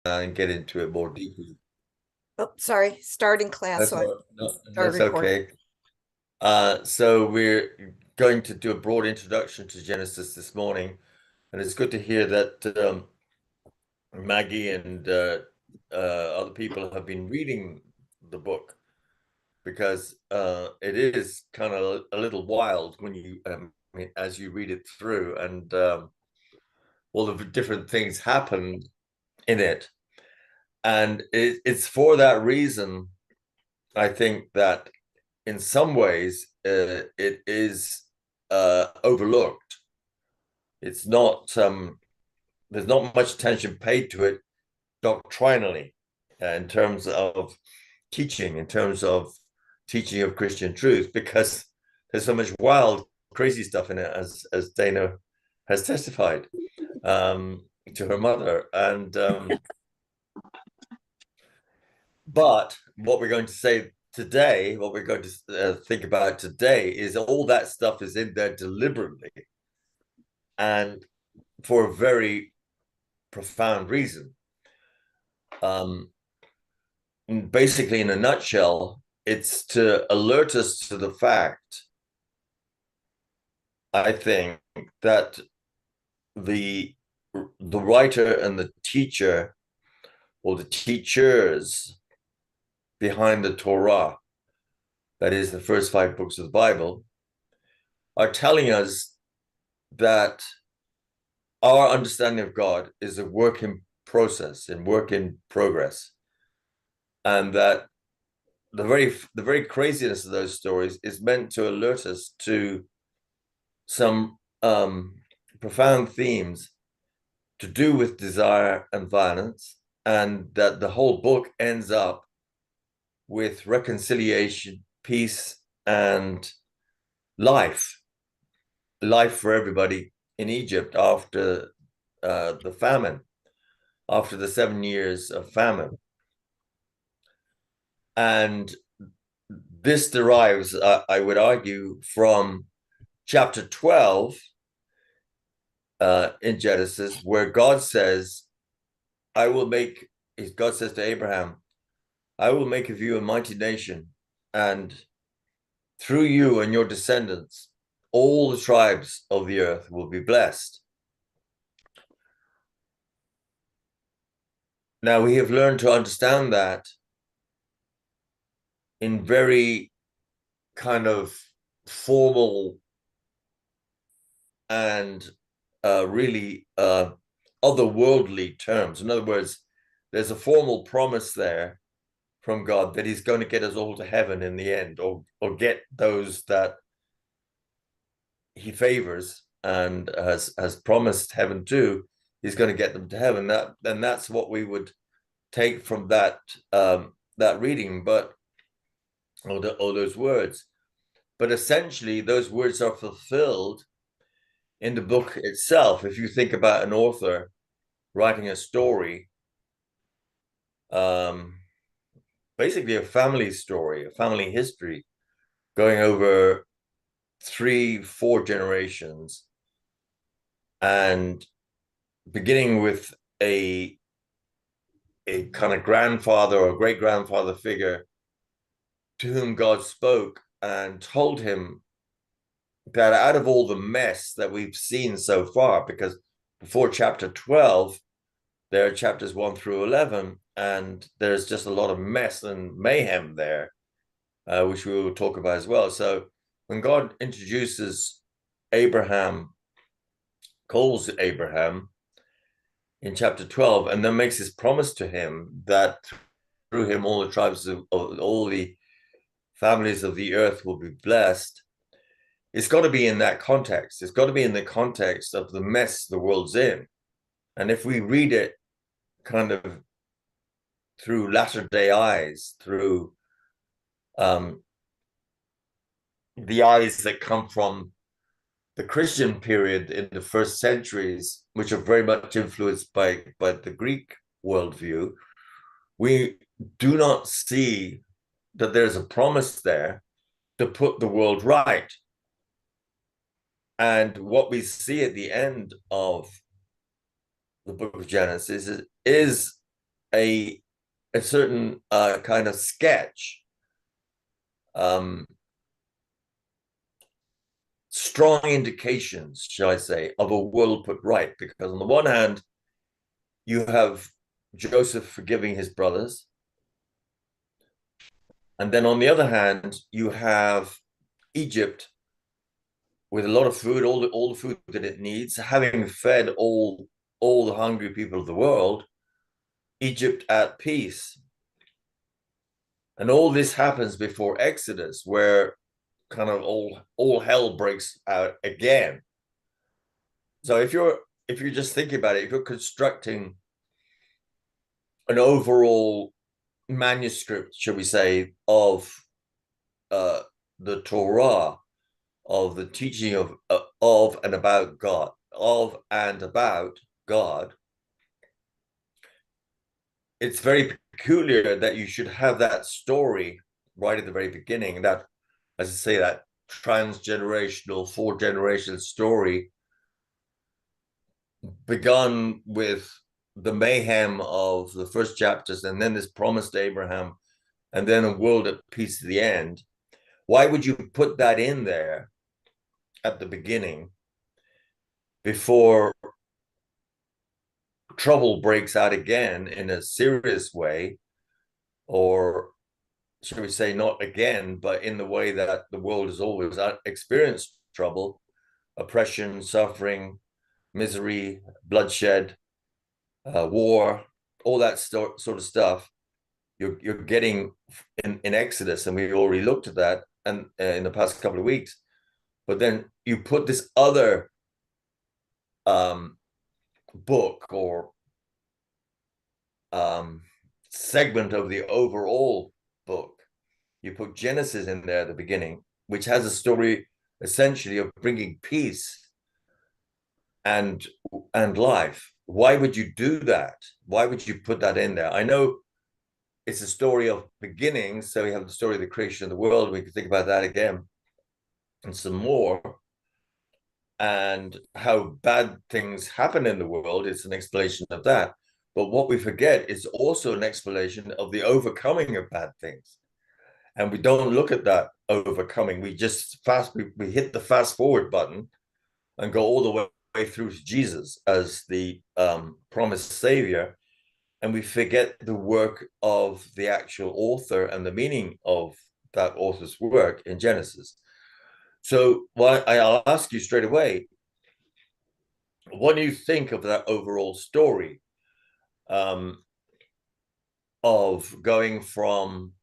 and get into it more deeply. Oh, sorry. Starting class, That's so I all, no, started that's recording. okay. So we're going to do a broad introduction to Genesis this morning, and it's good to hear that Maggie and other people have been reading the book because it is kind of a little wild when you, I mean, as you read it through, and all the different things happen in it, and it's for that reason I think that in some ways it is overlooked. It's not there's not much attention paid to it doctrinally in terms of teaching, in terms of teaching of Christian truth, because there's so much wild, crazy stuff in it, as Dana has testified to her mother. And but what we're going to say today, what we're going to think about today, is all that stuff is in there deliberately and for a very profound reason. Um, Basically, in a nutshell, it's to alert us to the fact, I think, that the the writer and the teacher or the teachers behind the Torah, that is the first five books of the Bible, are telling us that our understanding of God is a work in process and work in progress, and that the very craziness of those stories is meant to alert us to some profound themes to do with desire and violence, and that the whole book ends up with reconciliation, peace, and life, life for everybody in Egypt after the famine, after the 7 years of famine. And this derives, I would argue, from chapter 12 in Genesis, where God says, I will make, God says to Abraham, I will make of you a mighty nation, and through you and your descendants, all the tribes of the earth will be blessed. Now, we have learned to understand that in very kind of formal and really otherworldly terms. In other words, there's a formal promise there from God that He's going to get us all to heaven in the end, or get those that He favors and has promised heaven to. He's going to get them to heaven. That's what we would take from that reading, but or those words. But essentially, those words are fulfilled in the book itself. If you think about an author writing a story, um, basically a family story, a family history, going over 3, 4 generations, and beginning with a kind of grandfather or great grandfather figure to whom God spoke and told him that out of all the mess that we've seen so far, because before chapter 12, there are chapters 1 through 11, and there's just a lot of mess and mayhem there, which we will talk about as well. So when God introduces Abraham, calls Abraham in chapter 12, and then makes his promise to him that through him all the tribes of all the families of the earth will be blessed, it's got to be in that context. It's got to be in the context of the mess the world's in. And if we read it kind of through latter day eyes, through um, the eyes that come from the Christian period in the first centuries, which are very much influenced by the Greek worldview, we do not see that there's a promise there to put the world right. And what we see at the end of the book of Genesis is a certain kind of sketch, um, strong indications, shall I say, of a world put right. Because on the one hand, you have Joseph forgiving his brothers. And then on the other hand, you have Egypt with a lot of food, all the food that it needs, having fed all the hungry people of the world, Egypt at peace. And all this happens before Exodus, where kind of all hell breaks out again. So if you're just thinking about it, if you're constructing an overall manuscript, shall we say, of the Torah, of the teaching of and about God, of and about God, it's very peculiar that you should have that story right at the very beginning. That, as I say, that transgenerational, 4 generation story begun with the mayhem of the first chapters, and then this promise to Abraham, and then a world at peace at the end. Why would you put that in there at the beginning before trouble breaks out again in a serious way, or should we say not again, but in the way that the world has always experienced trouble, oppression, suffering, misery, bloodshed, war, all that sort of stuff. You're getting in Exodus, and we already looked at that and in the past couple of weeks. But then you put this other book or segment of the overall book. You put Genesis in there at the beginning, which has a story essentially of bringing peace and life. Why would you do that? Why would you put that in there? I know it's a story of beginnings, so we have the story of the creation of the world. We can think about that again and some more, and how bad things happen in the world. It's an explanation of that. But what we forget is also an explanation of the overcoming of bad things. And we don't look at that overcoming. We just we hit the fast forward button and go all the way through to Jesus as the promised savior. And we forget the work of the actual author and the meaning of that author's work in Genesis. So I'll ask you straight away, what do you think of that overall story, of going from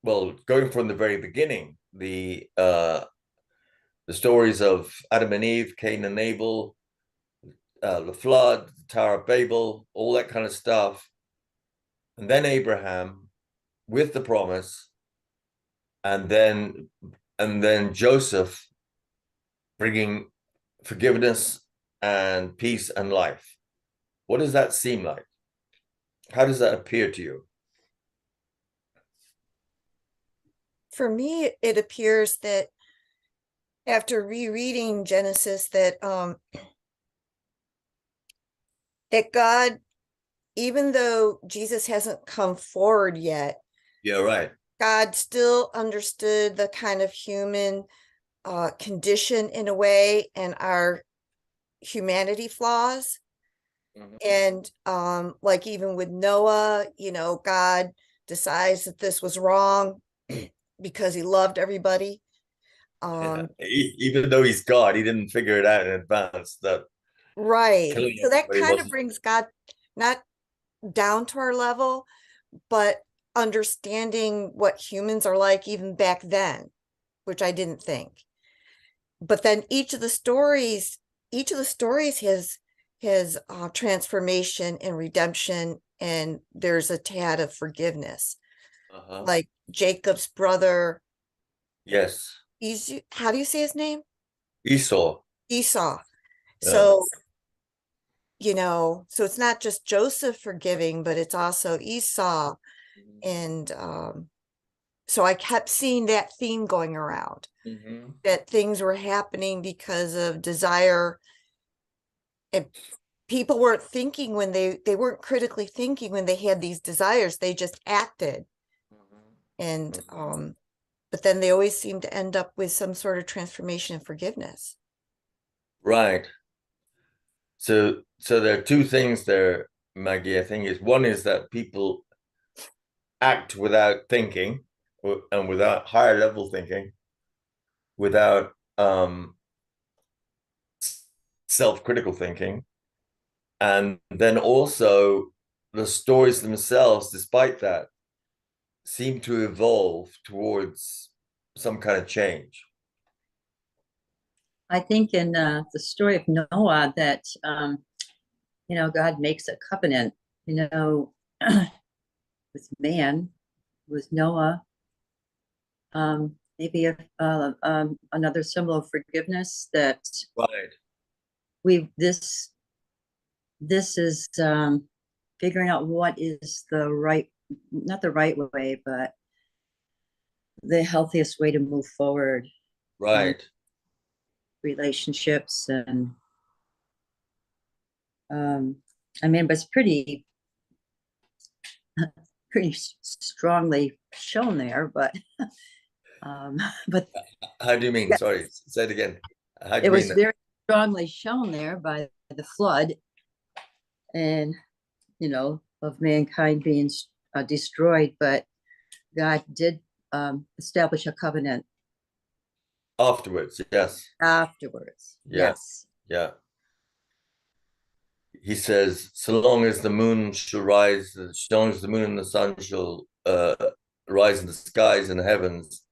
the very beginning, the stories of Adam and Eve, Cain and Abel, the flood, the Tower of Babel, all that kind of stuff, and then Abraham with the promise, and then Joseph bringing forgiveness and peace and life. What does that seem like? How does that appear to you? For me, it appears that after rereading Genesis, that God, even though Jesus hasn't come forward yet, Yeah, right. God still understood the kind of human condition in a way, and our humanity flaws. And like even with Noah, God decides that this was wrong because he loved everybody. Even though he's God, he didn't figure it out in advance that Right. killing So that everybody kind of wasn't. brings God not down to our level, but understanding what humans are like even back then, which I didn't think. But then each of the stories has transformation and redemption, and there's a tad of forgiveness. Like Jacob's brother, Yes, how do you say his name? Esau. Esau. Yeah. So, so it's not just Joseph forgiving, but it's also Esau. And so I kept seeing that theme going around, that things were happening because of desire, and people weren't thinking when they weren't critically thinking when they had these desires. They just acted. And but then they always seem to end up with some sort of transformation and forgiveness. Right. So there are two things there, Maggie. I think is one is that people act without thinking and without higher level thinking, without self-critical thinking. And then also the stories themselves, despite that, seem to evolve towards some kind of change. I think in the story of Noah that, God makes a covenant, with man, with Noah. Maybe another symbol of forgiveness that this is figuring out what is the right, not the right way, but the healthiest way to move forward. Right. Relationships and but it's pretty strongly shown there, but how do you mean? Sorry, say it again. How do it was very strongly shown there by the flood, and of mankind being destroyed, but God did establish a covenant afterwards. Yes. Afterwards. Yes. Yeah. He says, so long as the moon shall rise, as long as the moon and the sun shall rise in the skies and the heavens,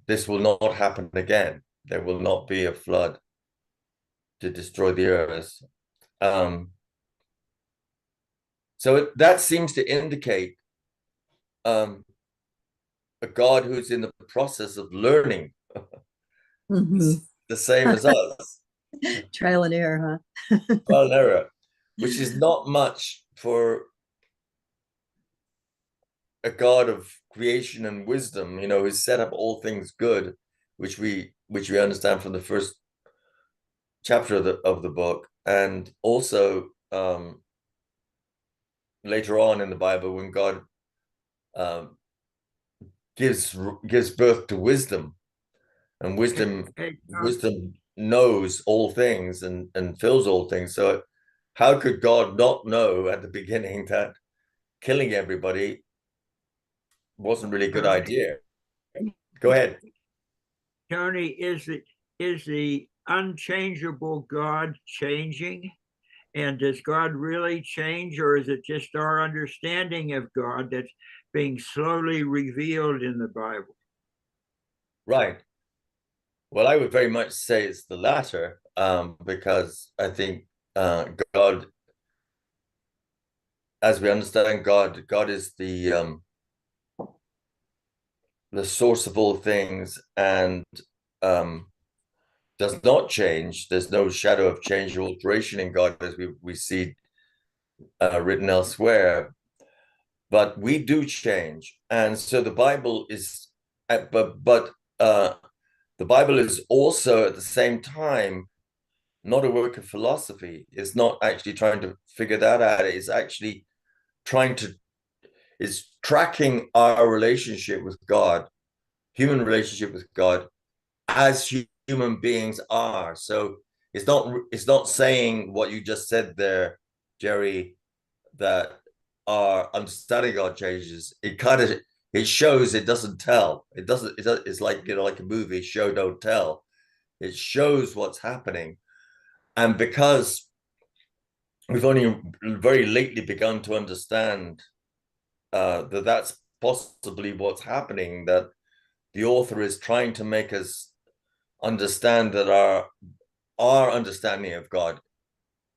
this will not happen again. There will not be a flood to destroy the earth. So that seems to indicate a God who's in the process of learning, the same as us. Trial and error, huh? Trial and error, which is not much for a God of creation and wisdom, who's set up all things good, which we understand from the first chapter of the book, and also later on in the Bible when God gives birth to wisdom, and wisdom knows all things and fills all things. So how could God not know at the beginning that killing everybody wasn't really a good idea? Go ahead. Tony, is the unchangeable God changing? And does God really change, or is it just our understanding of God that's being slowly revealed in the Bible? Right. Well, I would very much say it's the latter, because I think God, as we understand God is the source of all things, and does not change. There's no shadow of change or alteration in God, as we see written elsewhere. But we do change, and so the Bible is, but the Bible is also at the same time not a work of philosophy. It's not actually trying to figure that out. It's actually it's tracking our relationship with God, human relationship with God, as human beings are. So it's not saying what you just said there, Jerry, that our understanding God changes. It shows, it doesn't tell. It's like like a movie, show don't tell. It shows what's happening. And because we've only very lately begun to understand that's possibly what's happening, that the author is trying to make us understand that our understanding of God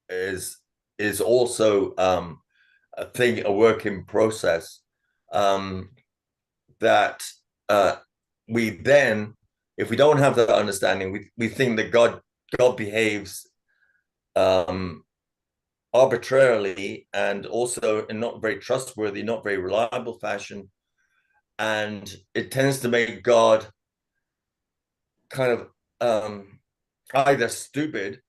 is also a work in process, that we then, if we don't have that understanding, we think that God behaves arbitrarily, and also in not very trustworthy, not very reliable fashion, and it tends to make God kind of either stupid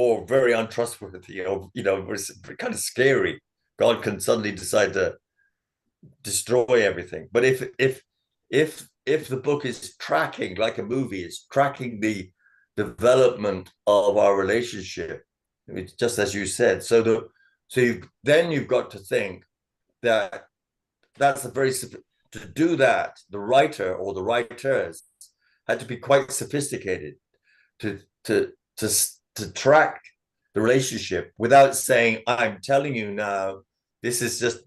or very untrustworthy, or it's kind of scary. God can suddenly decide to destroy everything. But if the book is tracking, like a movie, it's tracking the development of our relationship, just as you said. So then you've got to think that that's a very, to do that, the writer or the writers had to be quite sophisticated to track the relationship without saying, I'm telling you now, this is a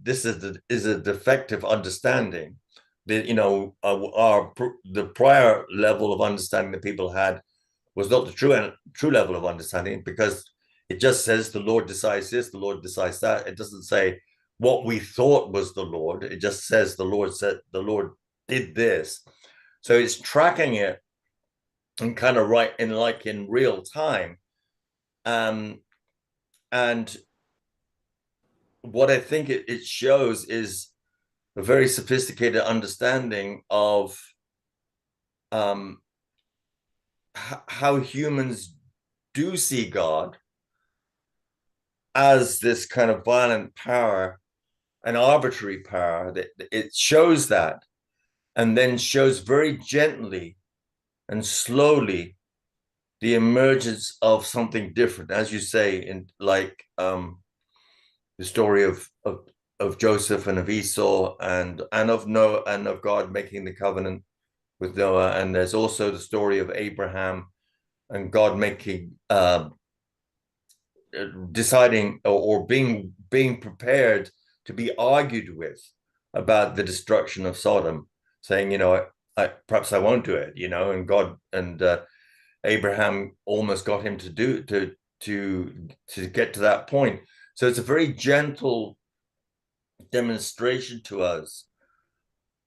defective understanding. That the prior level of understanding that people had was not the true level of understanding, because it just says the Lord decides this, the Lord decides that. It doesn't say what we thought was the Lord. It just says the Lord said, the Lord did this. So it's tracking it and kind of in real time. And what I think it shows is a very sophisticated understanding of how humans do see God as this kind of violent power, an arbitrary power. That it shows that, and then shows very gently and slowly the emergence of something different, as you say, in like the story of Joseph and of Esau, and of Noah, and of God making the covenant with Noah. And there's also the story of Abraham and God making deciding or being prepared to be argued with about the destruction of Sodom, saying, perhaps I won't do it, and God and Abraham almost got him to get to that point. So it's a very gentle demonstration to us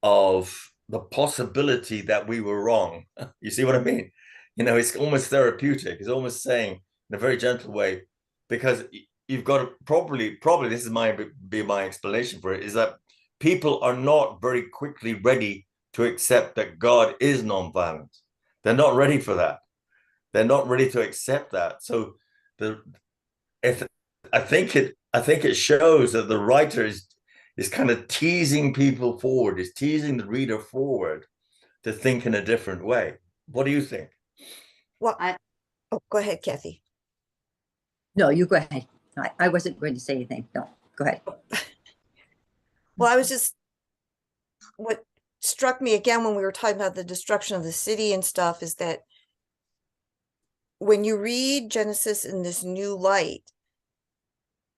of the possibility that we were wrong. You see what I mean? It's almost therapeutic. It's almost saying in a very gentle way, because you've got to probably this is my explanation for it, is that people are not very quickly ready to accept that God is nonviolent. They're not ready for that. They're not ready to accept that. So I think it shows that the writer is kind of teasing people forward, is teasing the reader forward to think in a different way. What do you think? Well, go ahead, Kathy. No, you go ahead. I wasn't going to say anything. No, go ahead. Well, what struck me again when we were talking about the destruction of the city and stuff is that when you read Genesis in this new light,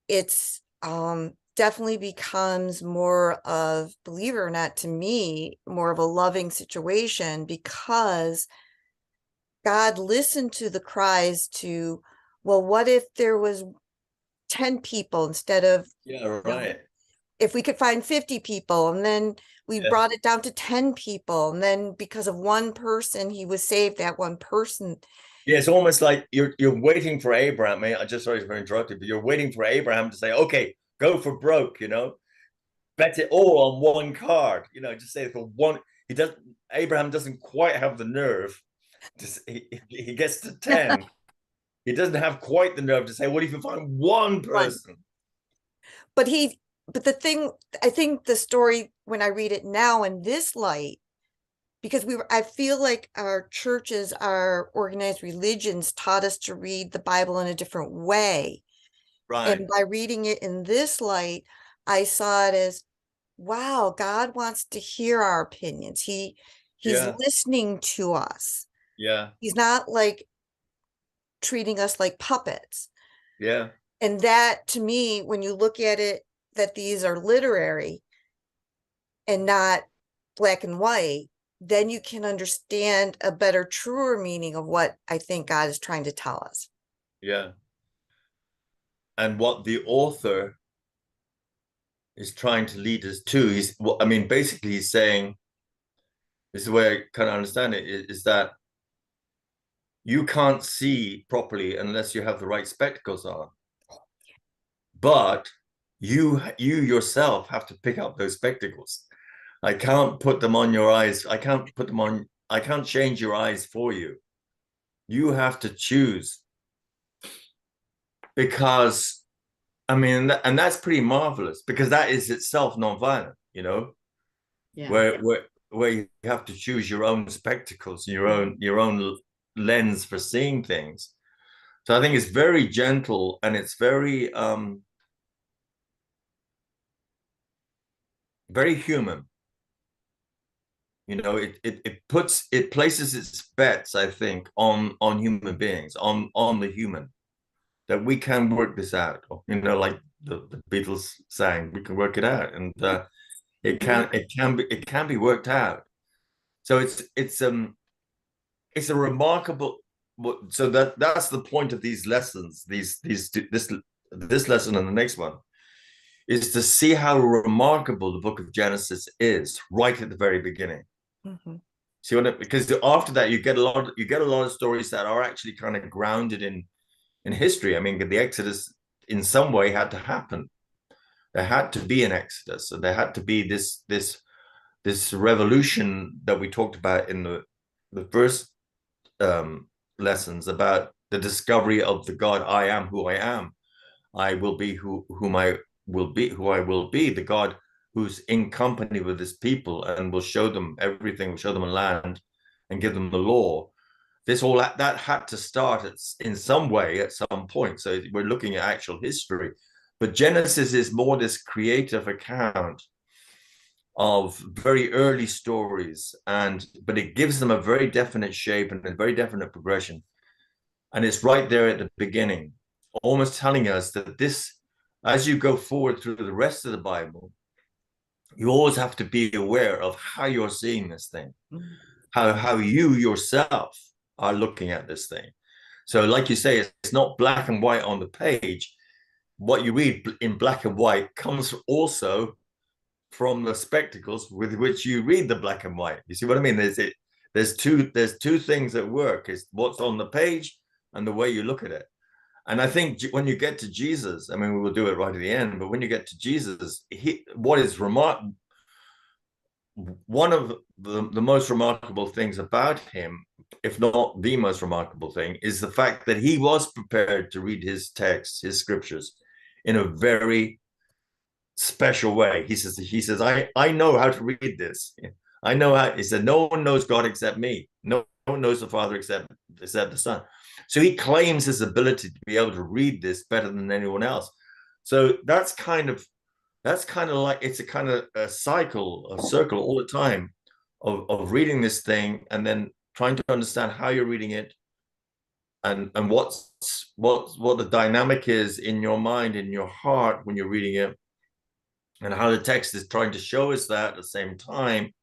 it's definitely becomes more of, believe it or not, to me, more of a loving situation, because God listened to the cries to, well, what if there was 10 people instead of, right. If we could find 50 people, and then we brought it down to 10 people, and then because of one person, he was saved, that one person. Yeah, it's almost like you're waiting for Abraham. I just sorry for interrupting, but you're waiting for Abraham to say, okay, go for broke, bet it all on one card, just say for one. Abraham doesn't quite have the nerve he gets to 10. He doesn't have quite the nerve to say, what if you find one person? But the thing, I think the story, when I read it now in this light, because I feel like our churches, our organized religions taught us to read the Bible in a different way. Right. And by reading it in this light, I saw it as, wow, God wants to hear our opinions. He's listening to us. Yeah. He's not like treating us like puppets. Yeah. And that, to me, when you look at it, that these are literary and not black and white, then you can understand a better, truer meaning of what I think God is trying to tell us. Yeah. And what the author is trying to lead us to, basically he's saying, this is the way I kind of understand it, is that you can't see properly unless you have the right spectacles on. But you yourself have to pick up those spectacles. I can't put them on your eyes. I can't change your eyes for you. You have to choose because I mean, and that's pretty marvelous, because that is itself nonviolent, you know, Yeah. where you have to choose your own spectacles, your own lens for seeing things. So I think it's very gentle, and it's very very human. You know, it places its bets, I think, on human beings, on the human, that we can work this out. You know, like the Beatles sang, we can work it out, and it can be worked out. So it's a remarkable. So that's the point of these lessons. This lesson and the next one is to see how remarkable the book of Genesis is right at the very beginning. Mm-hmm. See what because after that you get a lot of stories that are actually kind of grounded in history. I mean, the Exodus in some way had to happen. There had to be an Exodus, so there had to be this revolution that we talked about in the first lessons, about the discovery of the God. I am who I am. I will be whom I will be, who I will be, the God who's in company with his people and will show them everything, will show them a land and give them the law. This all that had to start in some way at some point. So we're looking at actual history, but Genesis is more this creative account of very early stories, but it gives them a very definite shape and a very definite progression. And it's right there at the beginning, almost telling us that this, as you go forward through the rest of the Bible, you always have to be aware of how you're seeing this thing, how you yourself are looking at this thing. So like you say, it's not black and white on the page. What you read in black and white comes also from the spectacles with which you read the black and white. You see what I mean? There's two things at work. It's what's on the page and the way you look at it. And I think when you get to Jesus, I mean, we will do it right at the end, but when you get to Jesus, what is remarkable, one of the most remarkable things about him, if not the most remarkable thing, is the fact that he was prepared to read his texts, his scriptures, in a very special way. He says, I know how to read this. I know how. He said, no one knows God except me. No one knows the Father except the Son. So he claims his ability to be able to read this better than anyone else. So that's kind of like, it's a kind of a circle all the time of reading this thing and then trying to understand how you're reading it, and what the dynamic is in your mind, in your heart when you're reading it, and how the text is trying to show us that at the same time,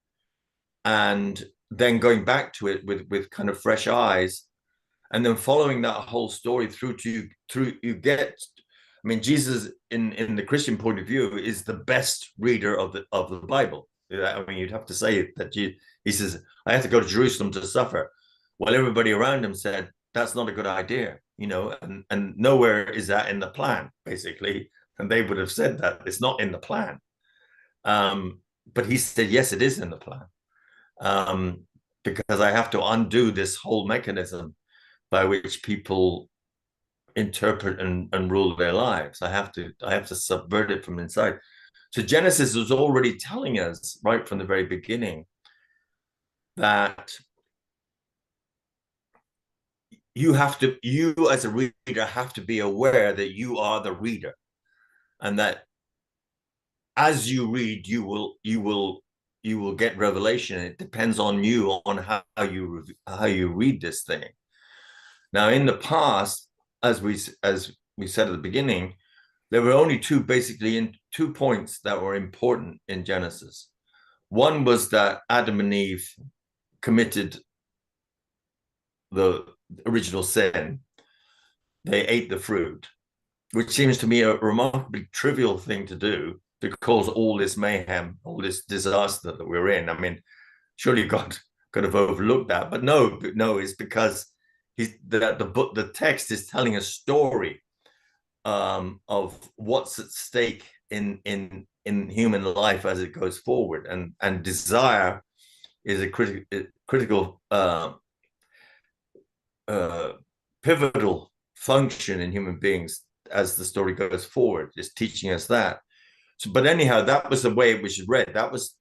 and then going back to it with kind of fresh eyes, and then following that whole story through you get. I mean, Jesus, in the Christian point of view, is the best reader of the Bible. I mean, you'd have to say that he says, I have to go to Jerusalem to suffer. Well, everybody around him said, that's not a good idea, you know, and nowhere is that in the plan, basically. And they would have said that it's not in the plan. But he said, yes, it is in the plan. Because I have to undo this whole mechanism by which people interpret and rule their lives. I have to subvert it from inside. So Genesis was already telling us right from the very beginning that you as a reader have to be aware that you are the reader, and that as you read, you will get revelation. It depends on you, on how you read this thing. Now, in the past, as we said at the beginning, there were only two points that were important in Genesis. One was that Adam and Eve committed the original sin. They ate the fruit, which seems to me a remarkably trivial thing to do, to cause all this mayhem, all this disaster that we're in. I mean, surely God could have overlooked that, but no, it's because the text is telling a story of what's at stake in human life as it goes forward, and desire is a critical pivotal function in human beings as the story goes forward. It's teaching us that. So, but anyhow, that was the way it was read. That was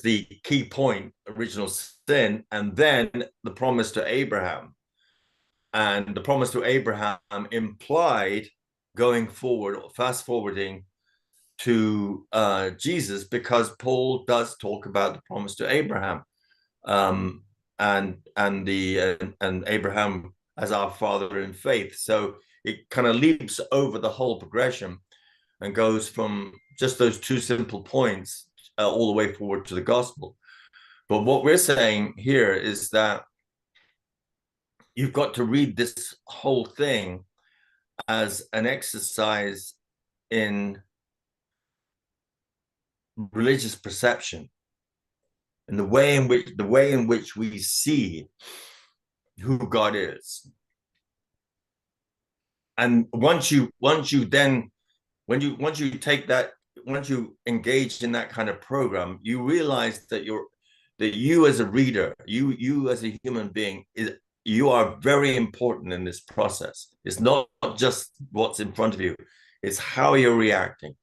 the key point, original sin, and then the promise to Abraham. And the promise to Abraham implied going forward, fast forwarding to Jesus, because Paul does talk about the promise to Abraham, and Abraham as our father in faith. So it kind of leaps over the whole progression and goes from just those two simple points all the way forward to the gospel. But what we're saying here is that you've got to read this whole thing as an exercise in religious perception, and the way in which we see who God is. And once you engage in that kind of program, you realize that you as a reader, you as a human being, you are very important in this process. It's not just what's in front of you, it's how you're reacting,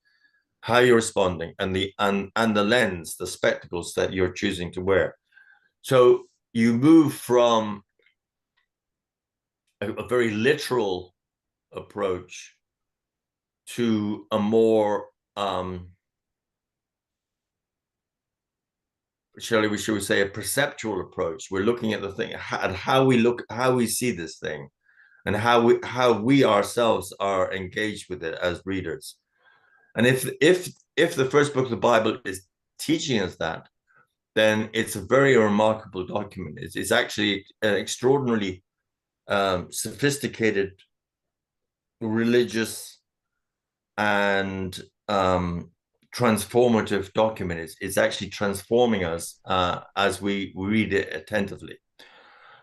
how you're responding, and the lens, the spectacles that you're choosing to wear. So you move from a very literal approach to a more should we say a perceptual approach. We're looking at the thing, at how we see this thing, and how we ourselves are engaged with it as readers. And if the first book of the Bible is teaching us that, then it's a very remarkable document. It's actually an extraordinarily sophisticated religious and transformative document. It's actually transforming us as we read it attentively.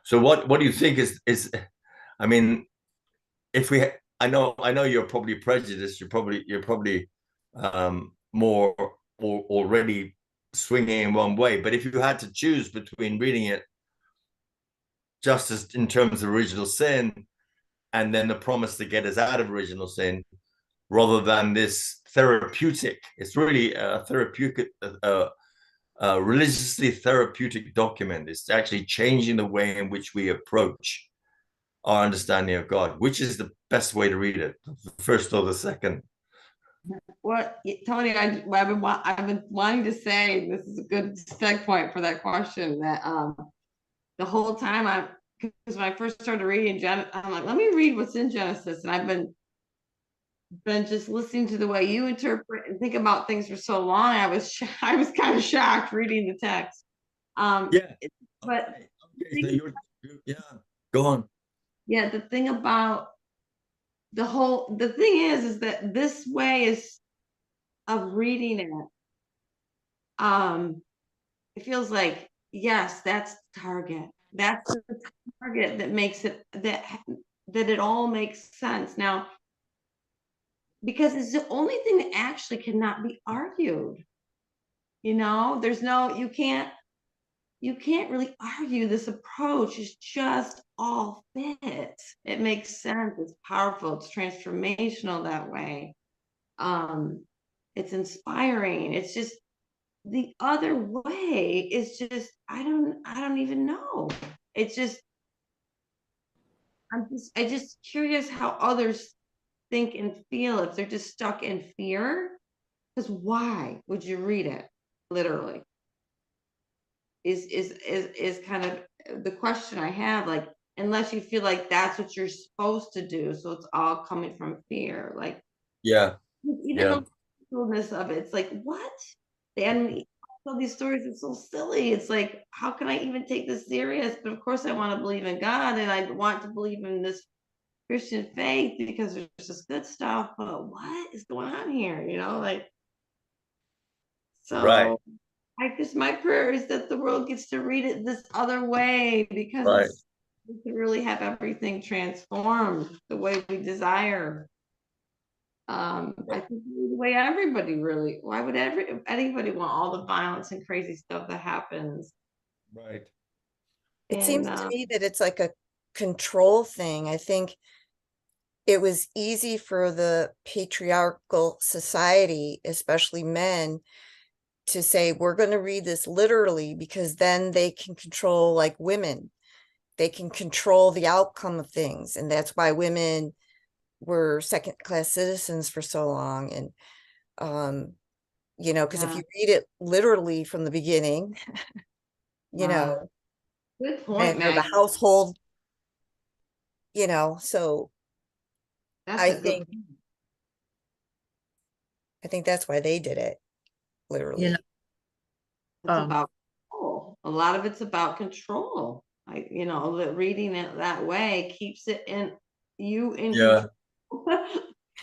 So what do you think is I mean, I know you're probably prejudiced. You're probably more or already swinging in one way. But if you had to choose between reading it just as in terms of original sin, and then the promise to get us out of original sin, rather than this therapeutic, it's really a therapeutic, religiously therapeutic document. It's actually changing the way in which we approach our understanding of God. Which is the best way to read it, the first or the second? Well, Tony, I've been wanting to say, this is a good segue point for that question, that the whole time because when I first started reading Genesis, I'm like, let me read what's in Genesis, and I've been just listening to the way you interpret and think about things for so long. I was kind of shocked reading the text. Yeah, but okay, so yeah, go on. Yeah, the thing about the thing is that this way of reading it, it feels like, yes, that's the target. That's the target that makes it that it all makes sense now, because it's the only thing that actually cannot be argued. There's no, you can't really argue this approach. Is just all fits. It makes sense. It's powerful. It's transformational that way. It's inspiring. It's just, the other way is just, I don't even know. It's just, I'm just curious how others think and feel if they're just stuck in fear. Because why would you read it literally? Is kind of the question I have, like, unless you feel like that's what you're supposed to do, so it's all coming from fear, like, Yeah, even the fullness of it, it's like, what? And all these stories are so silly. It's like, how can I even take this serious? But of course I want to believe in God, and I want to believe in this Christian faith because there's this good stuff, but what is going on here, like, so right. my prayer is that the world gets to read it this other way, because we can really have everything transformed the way we desire. I think the way everybody really, why would anybody want all the violence and crazy stuff that happens? Right. It seems to me that it's like a control thing. I think it was easy for the patriarchal society, especially men, to say, we're going to read this literally, because then they can control, like women. They can control the outcome of things. And that's why women were second-class citizens for so long. And, you know, because if you read it literally from the beginning, you know, good point, and the Maggie. household, you know, so That's I a good think, point. I think that's why they did it literally. You know, It's about control. A lot of it's about control. You know, that reading it that way keeps it in control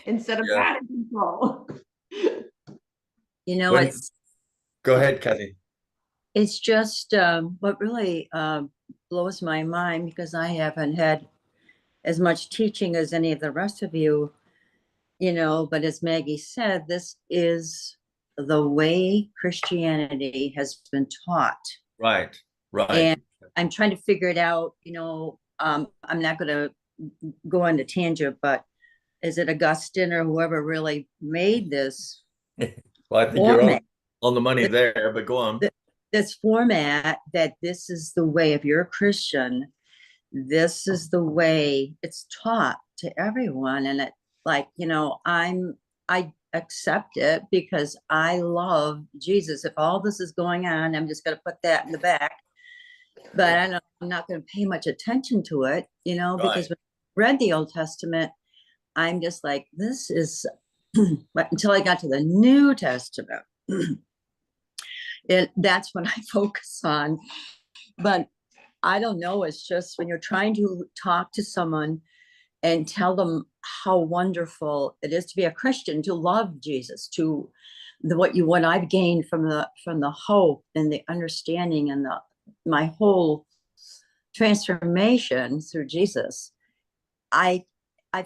instead of out of control. you know, What go ahead, Kathy. it's just what really blows my mind, because I haven't had as much teaching as any of the rest of you, you know, but as Maggie said, this is the way Christianity has been taught. Right. And I'm trying to figure it out, you know. I'm not going to go on a tangent, but is it Augustine or whoever really made this Well, I think format, you're on the money there, but go on. this format, that this is the way, if you're a Christian, this is the way it's taught to everyone. And it, like, you know, I accept it because I love Jesus. If all this is going on, I'm just going to put that in the back. But I'm not going to pay much attention to it, you know, because when I read the Old Testament, I'm just like, this is, but until I got to the New Testament, that's when I focus on. But I don't know, it's just when you're trying to talk to someone and tell them how wonderful it is to be a Christian, to love Jesus, to what I've gained from the hope and the understanding and my whole transformation through Jesus, I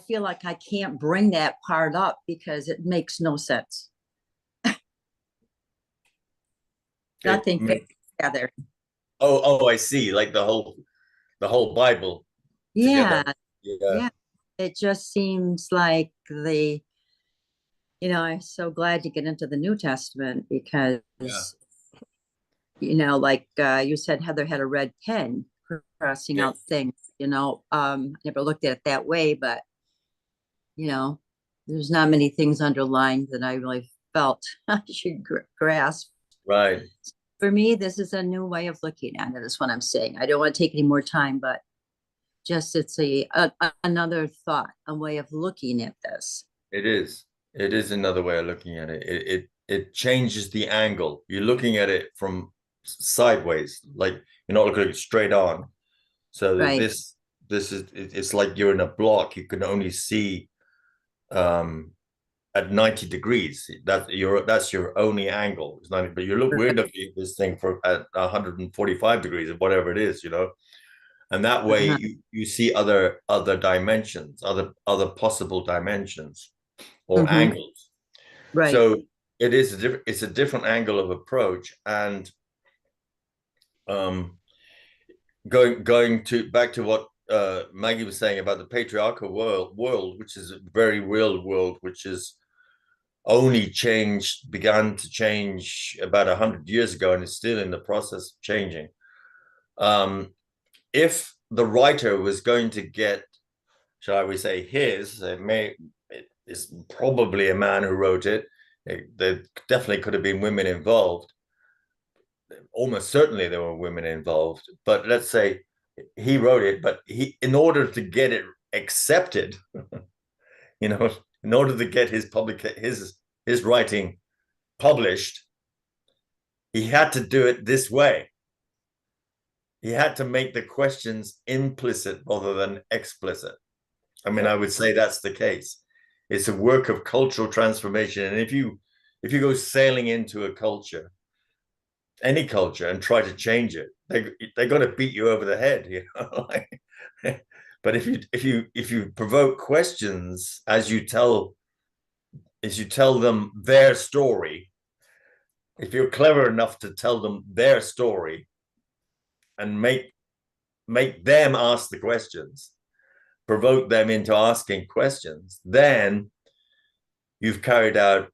feel like I can't bring that part up because it makes no sense. Nothing fits together. Oh, I see. Like the whole Bible Yeah, together. yeah. It just seems like I'm so glad to get into the New Testament because, you know, like you said, Heather had a red pen crossing out things, you know. Never looked at it that way, but, you know, there's not many things underlined that I really felt I should grasp. Right. For me, this is a new way of looking at it, is what I'm saying. I don't want to take any more time, but just it's another thought, a way of looking at this. It is another way of looking at it. It changes the angle. You're looking at it from sideways, like you're not looking straight on. So this is, it's like you're in a block. You can only see at 90 degrees. That's your only angle. It's 90, but we're looking at this thing at 145 degrees or whatever it is, you know. And that way you see other dimensions, other possible dimensions or angles. Right. So it's a different angle of approach. And going back to what Maggie was saying about the patriarchal world, which is a very real world, which is only began to change about 100 years ago and is still in the process of changing. If the writer was going to get, shall we say, it is probably a man who wrote it. There definitely could have been women involved. Almost certainly there were women involved. But let's say he wrote it, but in order to get it accepted, you know, in order to get his writing published, he had to do it this way. He had to make the questions implicit rather than explicit. I mean, I would say that's the case. It's a work of cultural transformation. And if you go sailing into a culture, any culture, and try to change it, they're going to beat you over the head, you know. But if you provoke questions as you tell them their story, if you're clever enough to tell them their story and make make them ask the questions, provoke them into asking questions, then you've carried out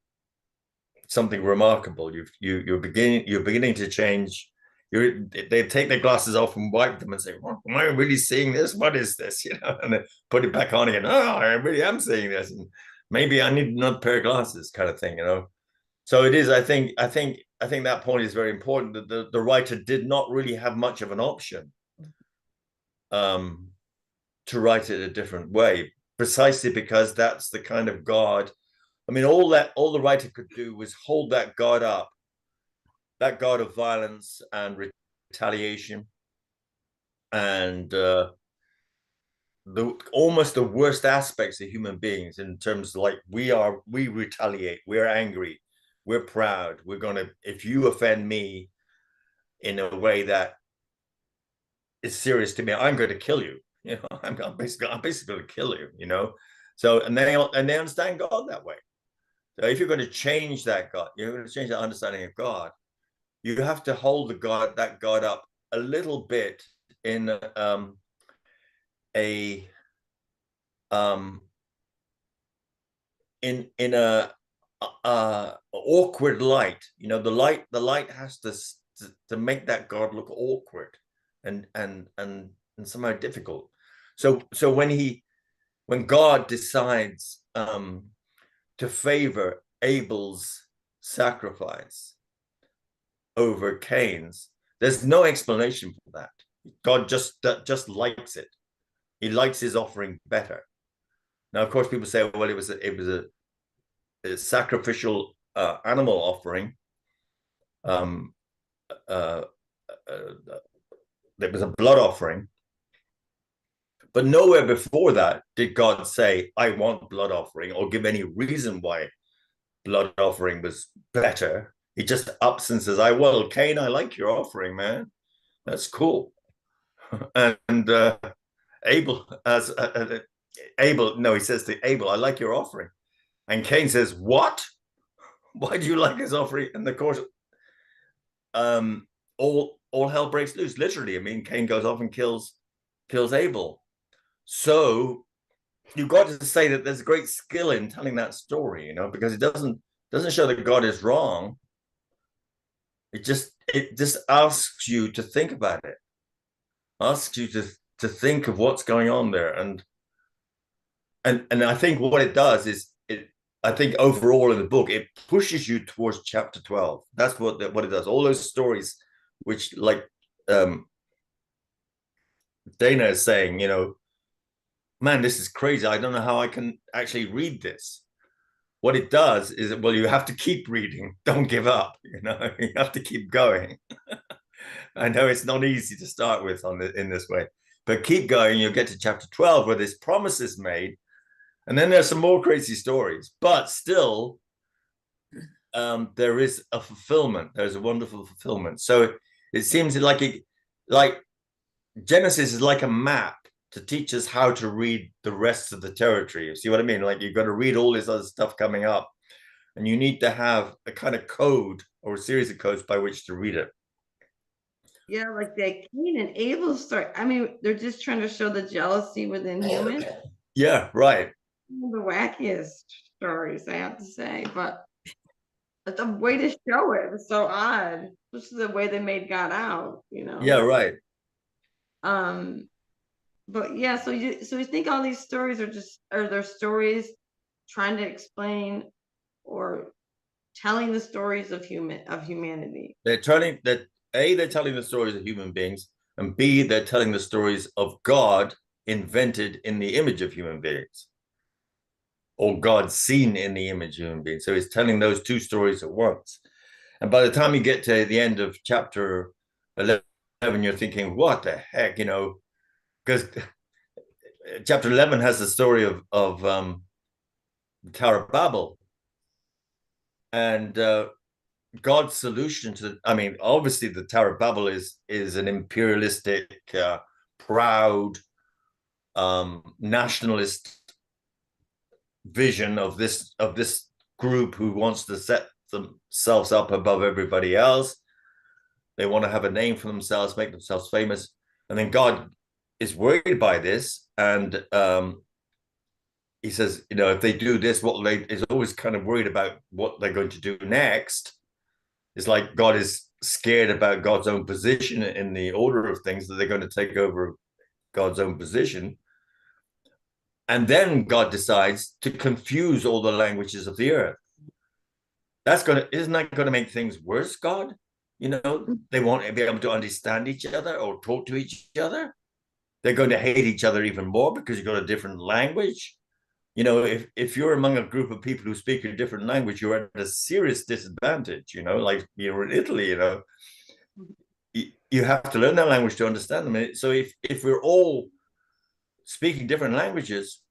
something remarkable. You're beginning to change. They take their glasses off and wipe them and say, "Am I really seeing this? What is this?" And then put it back on again. Oh, I really am seeing this, and maybe I need another pair of glasses, kind of thing. So it is. I think that point is very important. That the writer did not really have much of an option to write it a different way, precisely because that's the kind of God. I mean, all the writer could do was hold that God up, that God of violence and retaliation, and almost the worst aspects of human beings, in terms of, like, we retaliate, we're angry, we're proud, we're gonna, if you offend me in a way that is serious to me, I'm going to kill you. I'm basically going to kill you. So and they understand God that way. So if you're going to change that God, you're going to change that understanding of God, you have to hold that God up a little bit in in a awkward light. The light has to make that God look awkward and somehow difficult. So when God decides to favor Abel's sacrifice over Cain's, there's no explanation for that. God just likes it. He likes his offering better. Now, of course, people say, well, it was a sacrificial animal offering. There was a blood offering. But nowhere before that did God say, I want blood offering, or give any reason why blood offering was better. He just ups and says, well, Cain, I like your offering, man. That's cool. And Abel, he says to Abel, I like your offering. And Cain says, what? Why do you like his offering? And of course, all hell breaks loose, literally. I mean, Cain goes off and kills Abel. So you've got to say that there's great skill in telling that story, because it doesn't show that God is wrong. It just asks you to think about it, asks you to think of what's going on there, and I think what it does is, I think overall in the book, it pushes you towards chapter 12. That's what it does. All those stories, which, like Dana is saying, man, this is crazy. I don't know how I can actually read this. What it does is, well, you have to keep reading. Don't give up. You have to keep going. I know it's not easy to start with in this way, but keep going. You'll get to chapter 12 where this promise is made. And then there's some more crazy stories, but still, there is a fulfillment. There's a wonderful fulfillment. So it seems like Genesis is like a map to teach us how to read the rest of the territory. You see what I mean? Like, you've got to read all this other stuff coming up, and you need to have a kind of code or a series of codes by which to read it. Yeah, like the Cain and Abel story. I mean, they're just trying to show the jealousy within humans. Yeah, right. The wackiest stories, I have to say, but it's a way to show it. It's so odd. This is the way they made God out, Yeah, right. But yeah, so you think all these stories are they're stories trying to explain or telling the stories of humanity. They're telling the stories of human beings, and B, they're telling the stories of God invented in the image of human beings, or God seen in the image of human beings. So he's telling those two stories at once. And by the time you get to the end of chapter 11, you're thinking, what the heck, because chapter 11 has the story of the Tower of Babel, and God's solution to, obviously the Tower of Babel is an imperialistic, proud, nationalist vision of this group who wants to set themselves up above everybody else. They want to have a name for themselves, make themselves famous. And then God is worried by this, and he says, you know, if they do this, what they is always kind of worried about what they're going to do next. It's like God is scared about God's own position in the order of things, that they're going to take over God's own position. And then God decides to confuse all the languages of the earth. Isn't that going to make things worse, God? You know, they won't be able to understand each other or talk to each other. They're going to hate each other even more because you've got a different language. You know, if you're among a group of people who speak a different language, you're at a serious disadvantage, you know, like you're in Italy, you know. You have to learn that language to understand them. So if we're all speaking different languages,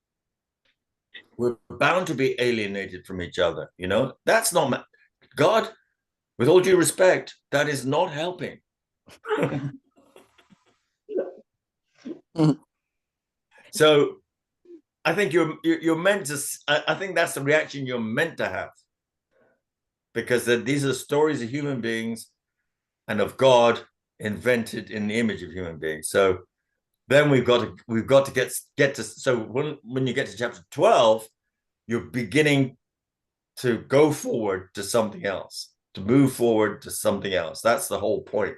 we're bound to be alienated from each other, you know. That's not God, with all due respect, that is not helping. So I think you're meant to, I think that's the reaction you're meant to have, because these are stories of human beings and of God invented in the image of human beings. So then we've got to get to, so when you get to chapter 12, you're beginning to go forward to something else, to move forward to something else. That's the whole point.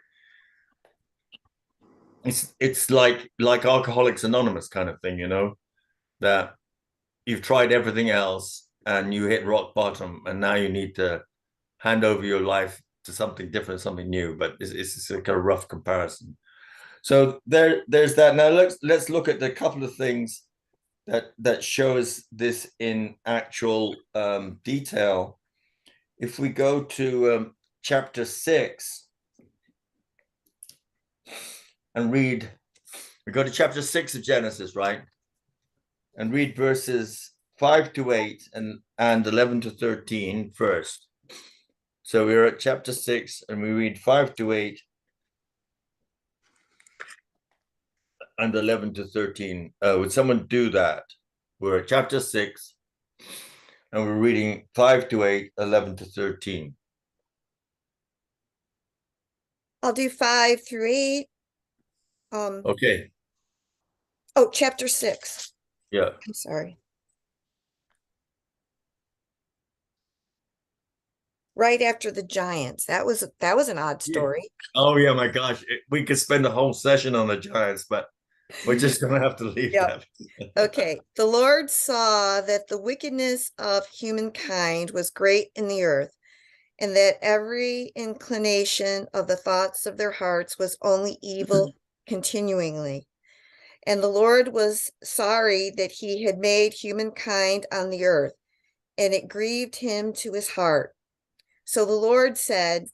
It's like Alcoholics Anonymous kind of thing, you know, that you've tried everything else and you hit rock bottom, and now you need to hand over your life to something different, something new. But it's like a rough comparison. So there's that. Now let's look at the couple of things that shows this in actual detail. If we go to chapter 6 and read, we go to chapter 6 of Genesis, right? And read verses 5 to 8 and 11 to 13 first. So we're at chapter 6 and we read 5 to 8 and 11 to 13. Would someone do that? We're at chapter 6 and we're reading 5 to 8, 11 to 13. I'll do 5 through 8. Okay. Oh, chapter 6. Yeah. I'm sorry. Right after the giants. That was an odd story. Oh yeah, my gosh. We could spend a whole session on the giants, but we're just going to have to leave that. Okay. The Lord saw that the wickedness of humankind was great in the earth, and that every inclination of the thoughts of their hearts was only evil continually. And the Lord was sorry that he had made humankind on the earth, and it grieved him to his heart. So the Lord said,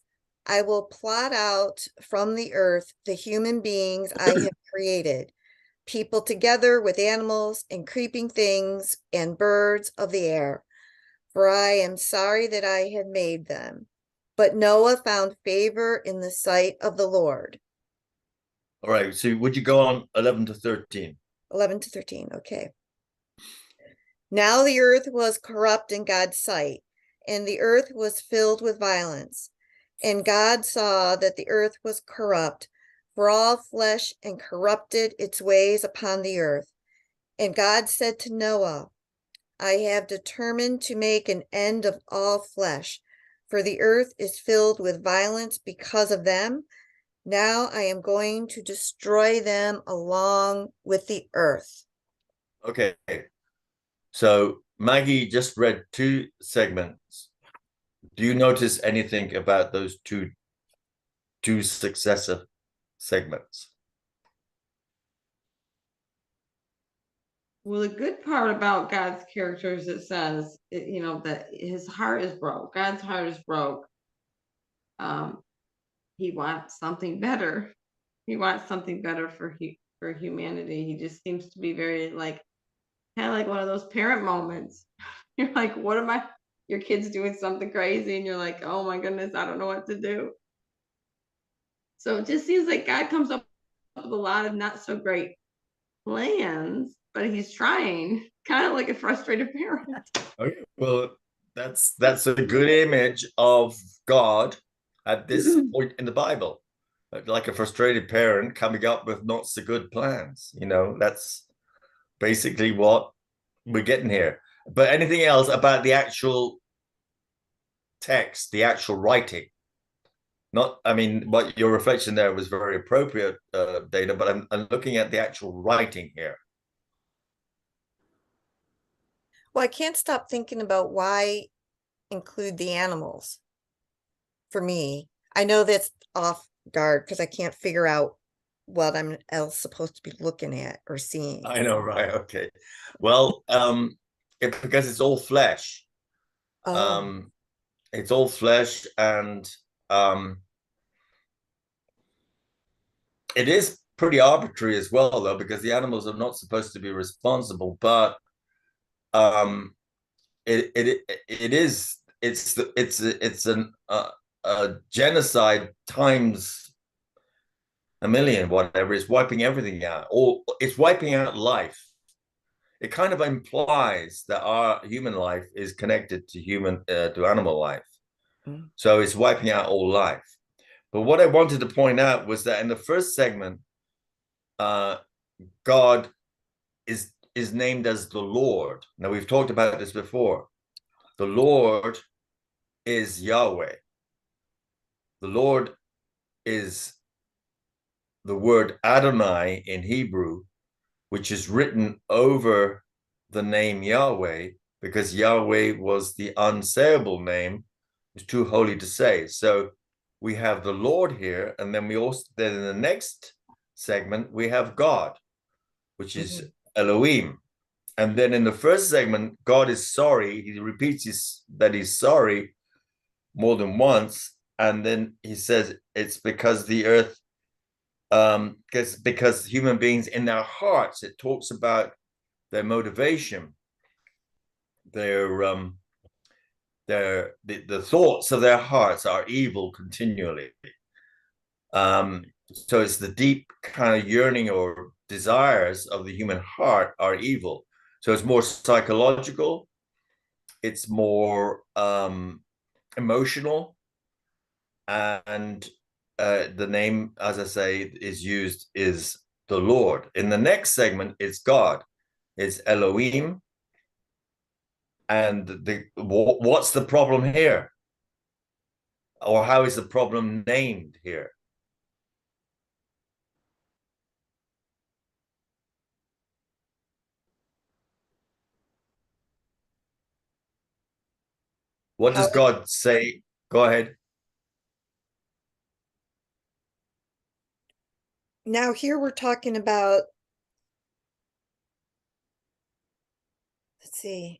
I will blot out from the earth the human beings I have created, people together with animals and creeping things and birds of the air, for I am sorry that I have made them. But Noah found favor in the sight of the Lord. All right. So would you go on 11 to 13? 11 to 13. Okay. Now the earth was corrupt in God's sight, and the earth was filled with violence. And God saw that the earth was corrupt, for all flesh, and corrupted its ways upon the earth. And God said to Noah, I have determined to make an end of all flesh, for the earth is filled with violence because of them. Now I am going to destroy them along with the earth. Okay. So Maggie just read 2 segments. Do you notice anything about those two successive segments? Well, the good part about God's character is it says, you know, that his heart is broke. God's heart is broke. He wants something better. He wants something better for humanity. He just seems to be very like, kind of like one of those parent moments. You're like, what am I? Your kid's doing something crazy, and you're like, oh my goodness, I don't know what to do. So it just seems like God comes up with a lot of not so great plans, but he's trying, kind of like a frustrated parent. Okay. Well, that's a good image of God at this point in the Bible. like a frustrated parent coming up with not so good plans. That's basically what we're getting here. But anything else about the actual text, the actual writing? What your reflection there was very appropriate, Dana, but I'm looking at the actual writing here. Well, I can't stop thinking about why include the animals. For me, I know that's off guard because I can't figure out what I'm else supposed to be looking at or seeing. I know, right? Okay. Well, because it's all flesh. Oh. It's all flesh, and it is pretty arbitrary as well, though, because the animals are not supposed to be responsible, but it's a genocide times a million, whatever. It's wiping everything out, or it's wiping out life. It kind of implies that our human life is connected to animal life. So it's wiping out all life. But what I wanted to point out was that in the first segment, God is named as the Lord. Now, we've talked about this before. The Lord is Yahweh. The Lord is the word Adonai in Hebrew, which is written over the name Yahweh, because Yahweh was the unsayable name. It's too holy to say. So we have the Lord here, and then then in the next segment we have God, which is Elohim. And then in the first segment, God is sorry. He repeats that he's sorry more than once, and then he says it's because the earth, because human beings in their hearts, it talks about their motivation, the thoughts of their hearts are evil continually. So it's the deep kind of yearning or desires of the human heart are evil. So it's more psychological, it's more emotional, and the name, as I say, is used is the Lord. In the next segment, it's God, it's Elohim. And what's the problem here? Or how is the problem named here? What does God say? Go ahead. Now here we're talking about, let's see.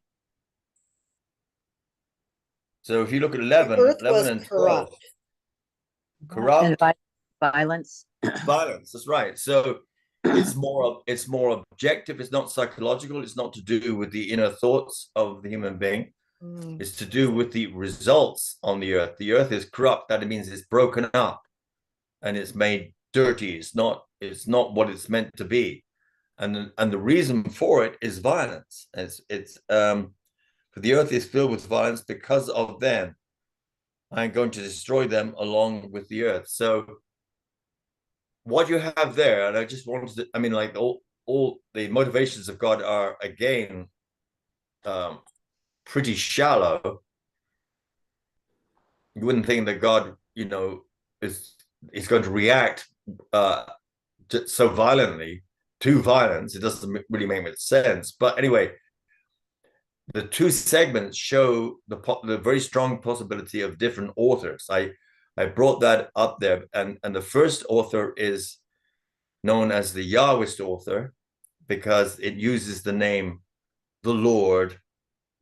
So if you look at 11 and 12, corrupt and violence. Violence, that's right. So it's more objective, it's not psychological, it's not to do with the inner thoughts of the human being. It's to do with the results on the earth. The earth is corrupt. That means it's broken up and it's made dirty. It's not what it's meant to be. And the reason for it is violence. For the earth is filled with violence because of them. I'm going to destroy them along with the earth. So what you have there, and I just wanted to, all the motivations of God are again pretty shallow. You wouldn't think that God, is going to react so violently to violence. It doesn't really make much sense. But anyway, the two segments show the very strong possibility of different authors. I brought that up there, and the first author is known as the Yahwist author because it uses the name the Lord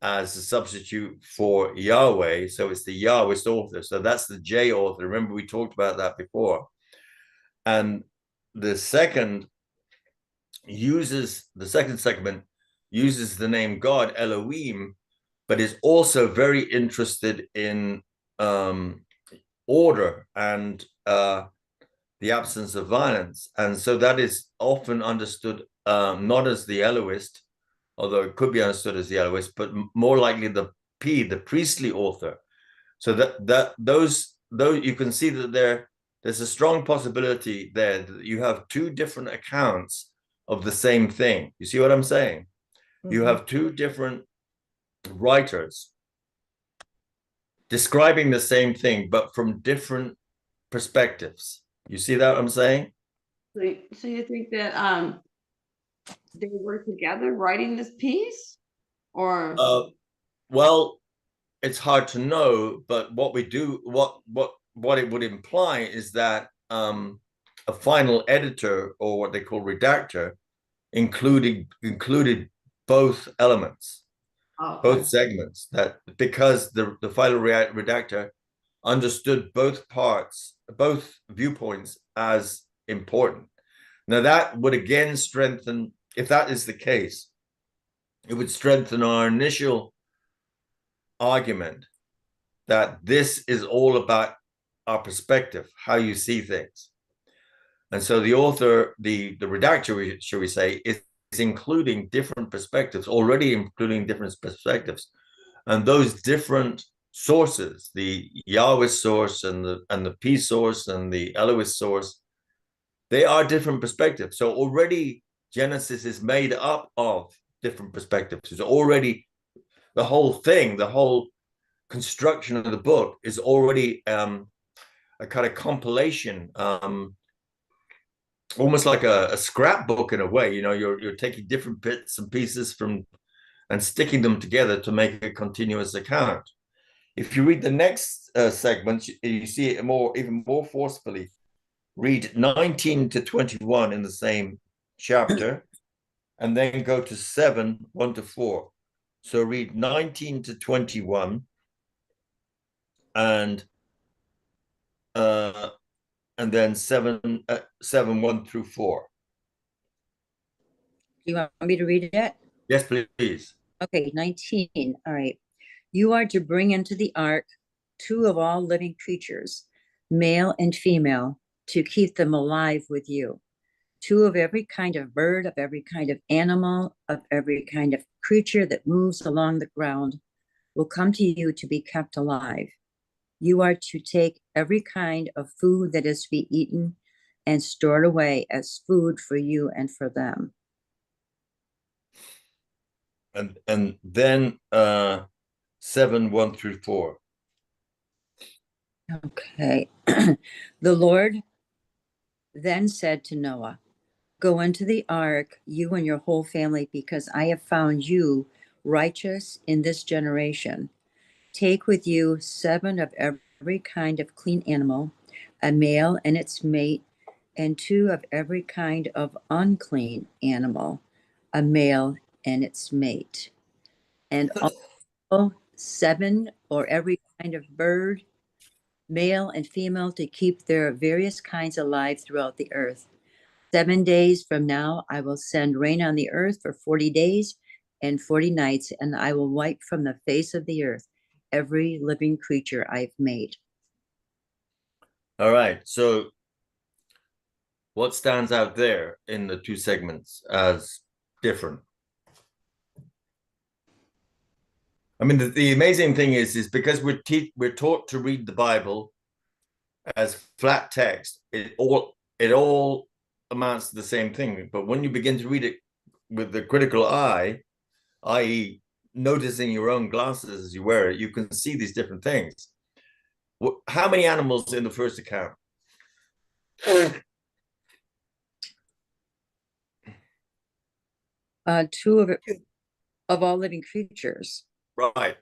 as a substitute for Yahweh. So it's the Yahwist author. So that's the J author. Remember, we talked about that before. And the second segment uses the name God, Elohim, but is also very interested in order and the absence of violence. And so that is often understood not as the Elohist, although it could be understood as the Elohist, but more likely the priestly author. So those you can see that there's there's a strong possibility there that you have two different accounts of the same thing. You see what I'm saying? You have two different writers describing the same thing, but from different perspectives. You see that what I'm saying? So you think that they were together writing this piece, or well, it's hard to know, but what it would imply is that a final editor, or what they call redactor, included both elements, both segments, that because the final redactor understood both parts, both viewpoints as important. Now that would again strengthen, if that is the case, it would strengthen our initial argument that this is all about our perspective, how you see things. And so the author, the redactor, shall we say, is including different perspectives, already including different perspectives. And those different sources, the Yahweh source and the P source and the Elohist source, they are different perspectives. So already Genesis is made up of different perspectives. It's already the whole thing, the whole construction of the book is already a kind of compilation, almost like a scrapbook in a way. You know, you're taking different bits and pieces from and sticking them together to make a continuous account. If you read the next segment, you see it even more forcefully. Read 19 to 21 in the same chapter, and then go to 7, 1 to 4. So read 19 to 21, and then 7, 1 through 4. Do you want me to read it? Yes, please. Okay, 19. All right. You are to bring into the ark 2 of all living creatures, male and female, to keep them alive with you. 2 of every kind of bird, of every kind of animal, of every kind of creature that moves along the ground will come to you to be kept alive. You are to take every kind of food that is to be eaten and stored away as food for you and for them. And then 7, 1 through 4. Okay. The Lord then said to Noah, go into the ark, you and your whole family, because I have found you righteous in this generation. Take with you 7 of every kind of clean animal, a male and its mate, and 2 of every kind of unclean animal, a male and its mate. And also 7 or every kind of bird, male and female, to keep their various kinds alive throughout the earth. 7 days from now, I will send rain on the earth for 40 days and 40 nights, and I will wipe from the face of the earth every living creature I've made. All right. So what stands out there in the 2 segments as different? I mean, the amazing thing is because we're taught to read the Bible as flat text, it all amounts to the same thing. But when you begin to read it with the critical eye, i.e., noticing your own glasses as you wear it, you can see these different things. How many animals in the first account? 2 of all living creatures. Right.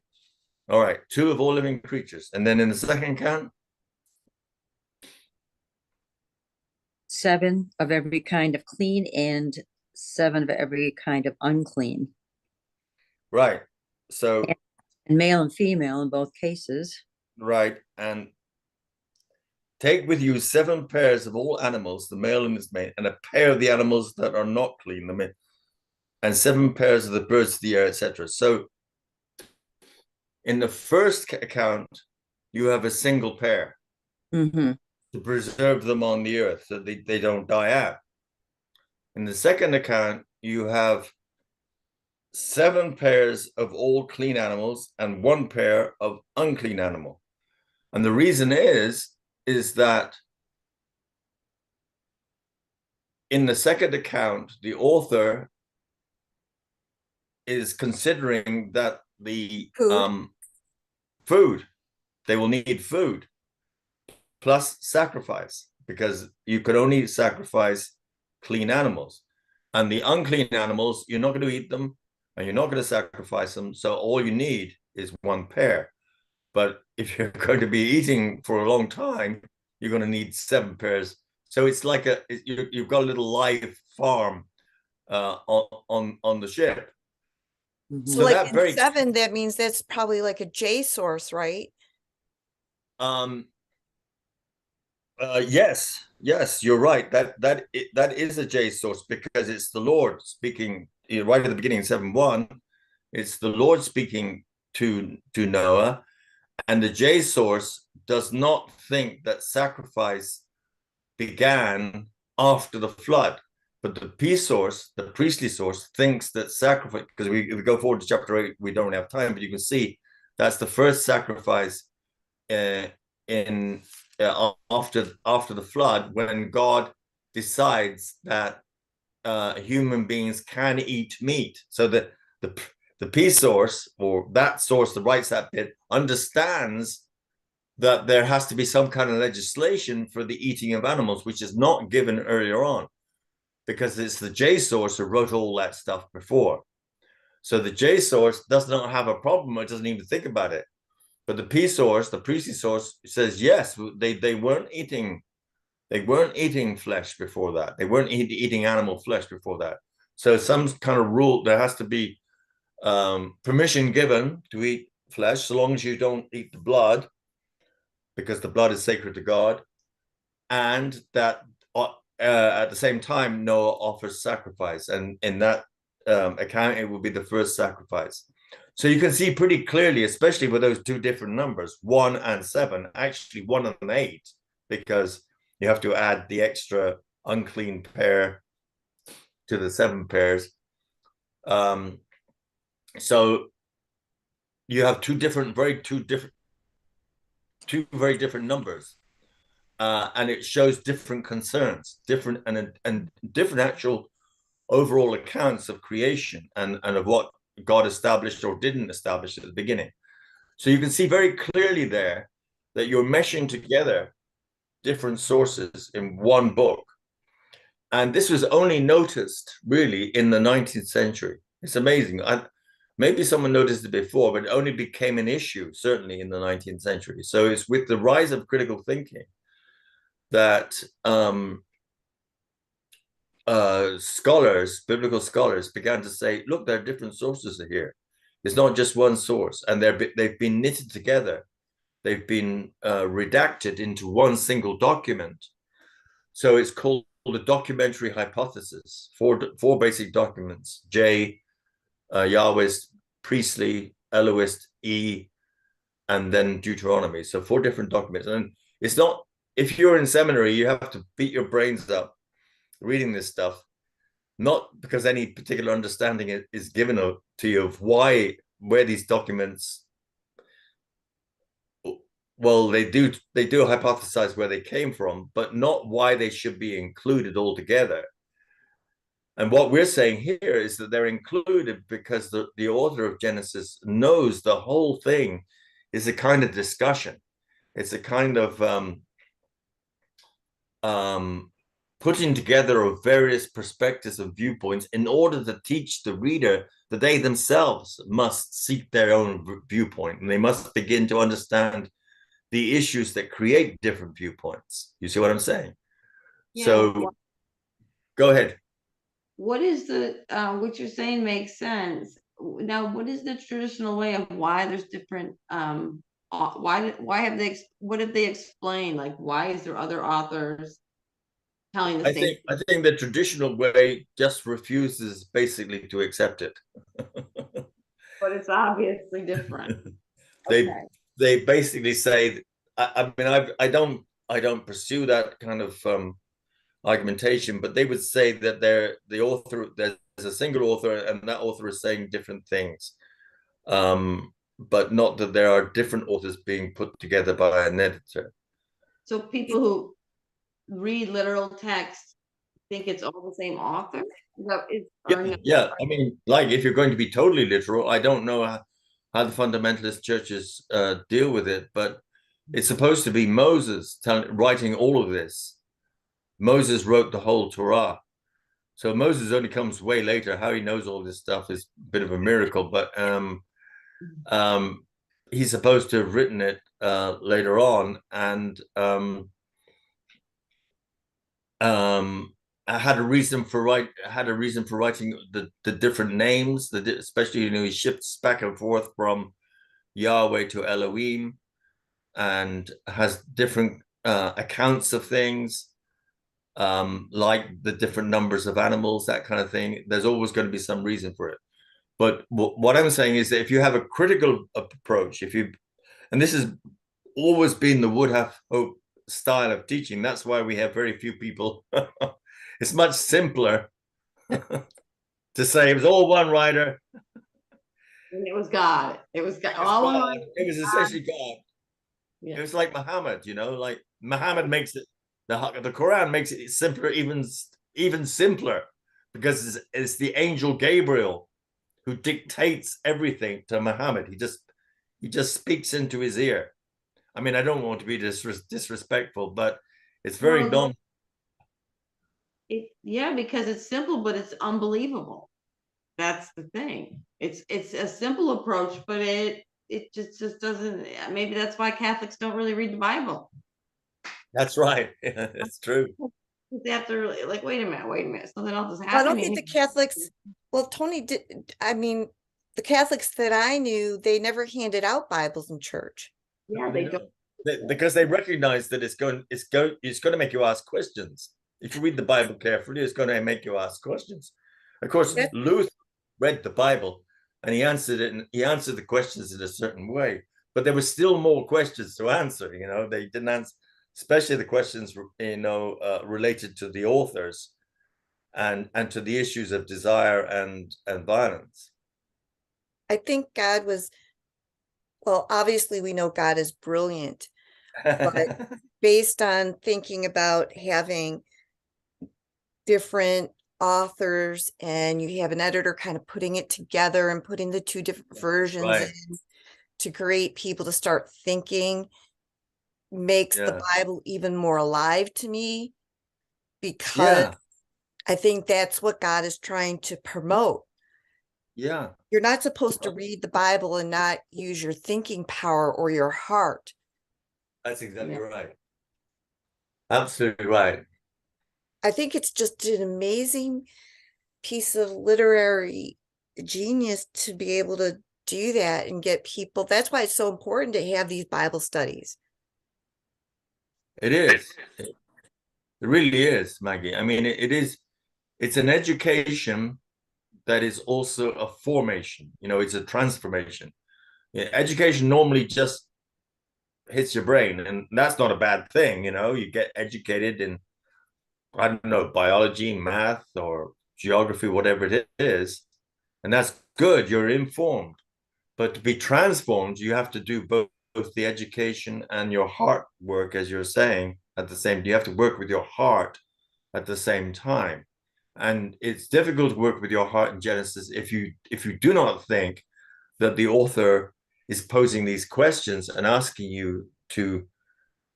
All right. 2 of all living creatures. And then in the second account? 7 of every kind of clean and 7 of every kind of unclean. Right. So and male and female in both cases. Right. And take with you 7 pairs of all animals, the male and his mate, and a pair of the animals that are not clean, the male, and 7 pairs of the birds of the air, etc. So in the first account, you have a single pair to preserve them on the earth so they don't die out. In the second account, you have 7 pairs of all clean animals and 1 pair of unclean animal. And the reason is that in the second account, the author is considering that the food, they will need food plus sacrifice, because you could only sacrifice clean animals, and the unclean animals, you're not going to eat them and you're not going to sacrifice them. So all you need is one pair. But if you're going to be eating for a long time, you're going to need 7 pairs. So it's like you've got a little live farm on the ship. Mhm. So like in 7, that means that's probably like a J source, right? Yes, you're right. That is a J source, because it's the Lord speaking right at the beginning, 7:1. It's the Lord speaking to Noah, and the J source does not think that sacrifice began after the flood, but the P source, the priestly source, thinks that sacrifice, because if we go forward to chapter 8, we don't have time, but you can see that's the first sacrifice in after the flood, when God decides that human beings can eat meat. So that the P source, or that source that writes that bit, understands that there has to be some kind of legislation for the eating of animals, which is not given earlier on, because it's the J source who wrote all that stuff before. So the J source does not have a problem, it doesn't even think about it. But the P source, the priestly source, says yes, they weren't eating flesh before that. They weren't eating animal flesh before that. So some kind of rule, there has to be permission given to eat flesh, so long as you don't eat the blood, because the blood is sacred to God, and that at the same time Noah offers sacrifice, and in that account it will be the first sacrifice. So you can see pretty clearly, especially with those 2 different numbers, 1 and 7, actually 1 and 8, because you have to add the extra unclean pair to the 7 pairs. So you have two very different numbers, and it shows different concerns, different actual overall accounts of creation and of what God established or didn't establish at the beginning. So you can see very clearly there that you're meshing together different sources in one book. And this was only noticed really in the 19th century. It's amazing. Maybe someone noticed it before, but it only became an issue, certainly in the 19th century. So it's with the rise of critical thinking that biblical scholars began to say, look, there are different sources here. It's not just one source, and they've been knitted together. They've been redacted into one single document. So it's called the documentary hypothesis. Four basic documents: J, Yahwist, Priestly, Elohist, E, and then Deuteronomy. So 4 different documents. And it's not, if you're in seminary, you have to beat your brains up reading this stuff, not because any particular understanding is given to you of where these documents, well, they do hypothesize where they came from, but not why they should be included altogether. And what we're saying here is that they're included because the author of Genesis knows the whole thing is a kind of discussion. It's a kind of putting together of various perspectives and viewpoints in order to teach the reader that they themselves must seek their own viewpoint, and they must begin to understand the issues that create different viewpoints. You see what I'm saying? Yeah. So go ahead. What is what you're saying makes sense. Now, what is the traditional way of why there's different, what have they explained? Like, why is there other authors telling the same? I think the traditional way just refuses basically to accept it. But it's obviously different. They basically say, I mean, I don't pursue that kind of argumentation, but they would say that there's a single author, and that author is saying different things, but not that there are different authors being put together by an editor. So people who read literal text think it's all the same author? No, Yeah, yeah. I mean, like if you're going to be totally literal, I don't know how the fundamentalist churches deal with it, but it's supposed to be Moses writing all of this. Moses wrote the whole Torah. So Moses only comes way later. How he knows all this stuff is a bit of a miracle, but he's supposed to have written it later on, and I had a reason for writing the different names, especially he shifts back and forth from Yahweh to Elohim, and has different accounts of things, like the different numbers of animals, that kind of thing. There's always going to be some reason for it. But what I'm saying is that if you have a critical approach, and this has always been the Would Have Hope style of teaching, that's why we have very few people. It's much simpler to say it was all one writer. And it was God. It was God. It was essentially God. Yeah. It was like Muhammad, like Muhammad makes it, the Quran makes it simpler, even simpler, because it's the angel Gabriel who dictates everything to Muhammad. He just speaks into his ear. I mean, I don't want to be disrespectful, but it's very yeah, because it's simple, but it's unbelievable. That's the thing. It's a simple approach, but it just doesn't. Maybe that's why Catholics don't really read the Bible. That's right. It's true. They have to really wait a minute, something else is happening. I don't think the Catholics, well, Tony did, I mean, the Catholics that I knew, they never handed out Bibles in church. Yeah, they don't. Because they recognize that it's going to make you ask questions. If you read the Bible carefully, it's going to make you ask questions. Of course, Luther read the Bible and he answered it, and he answered the questions in a certain way. But there were still more questions to answer. They didn't answer, especially the questions related to the authors and to the issues of desire and violence. I think God was, well, obviously we know God is brilliant, but based on thinking about having different authors and you have an editor kind of putting it together and putting the two different versions in to create people to start thinking, makes the Bible even more alive to me, because I think that's what God is trying to promote. Yeah. You're not supposed to read the Bible and not use your thinking power or your heart. That's exactly right. Absolutely right. I think it's just an amazing piece of literary genius to be able to do that and get people. That's why it's so important to have these Bible studies. It is. It really is, Maggie. I mean, it's an education that is also a formation. It's a transformation. Education normally just hits your brain, and that's not a bad thing. You get educated in, I don't know, biology, math, or geography, whatever it is, and that's good. You're informed. But to be transformed, you have to do both the education and your heart work, as you're saying, at the same. You have to work with your heart at the same time. And it's difficult to work with your heart in Genesis if you do not think that the author is posing these questions and asking you to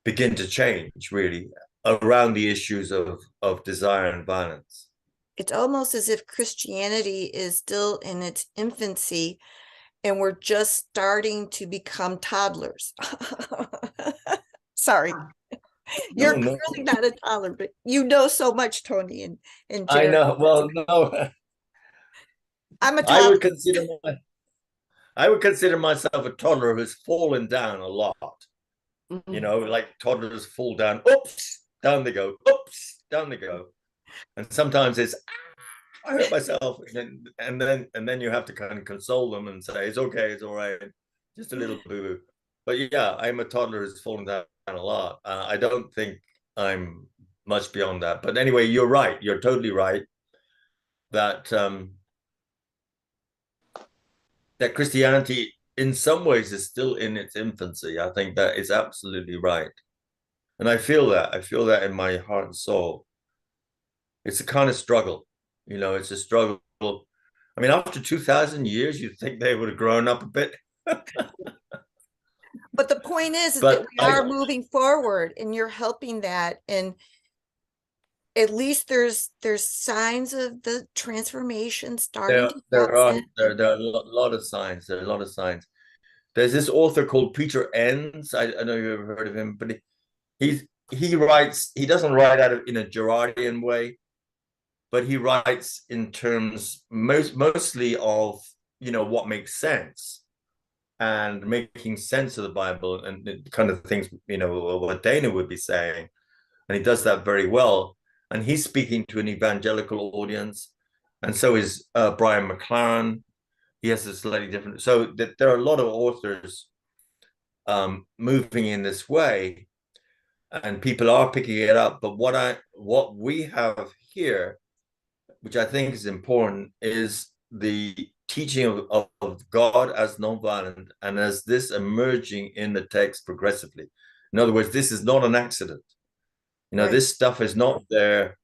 begin to change, really, around the issues of desire and violence. It's almost as if Christianity is still in its infancy and we're just starting to become toddlers. Sorry. You're clearly not a toddler, but you know so much, Tony and Jared. I know. Well, no. I'm a toddler. I would consider myself a toddler who's fallen down a lot. Like toddlers fall down. Oops, down they go. Oops, down they go. And sometimes it's, I hurt myself, and then you have to kind of console them and say it's okay, it's all right, just a little boo-boo. But yeah, I'm a toddler who's fallen down a lot. I don't think I'm much beyond that. But anyway, you're right. You're totally right that that Christianity, in some ways, is still in its infancy. I think that is absolutely right, and I feel that. I feel that in my heart and soul. It's a kind of struggle, you know, it's a struggle. I mean, after 2000 years, you'd think they would have grown up a bit. But the point is But that we are moving forward, and you're helping that. And at least there's signs of the transformation starting to there are happen. there are a lot of signs. There are a lot of signs. There's this author called Peter Enns. I know you've heard of him, but he writes. He doesn't write out of in a Gerardian way, but he writes in terms mostly of, you know, what makes sense and making sense of the Bible and the kind of things, you know, what Dana would be saying, and he does that very well. And he's speaking to an evangelical audience, and so is Brian McLaren. He has a slightly different. So that there are a lot of authors moving in this way, and people are picking it up. But what we have here, which I think is important, is the teaching of God as nonviolent, and as this emerging in the text progressively. In other words, this is not an accident. You know, Right. this stuff is not there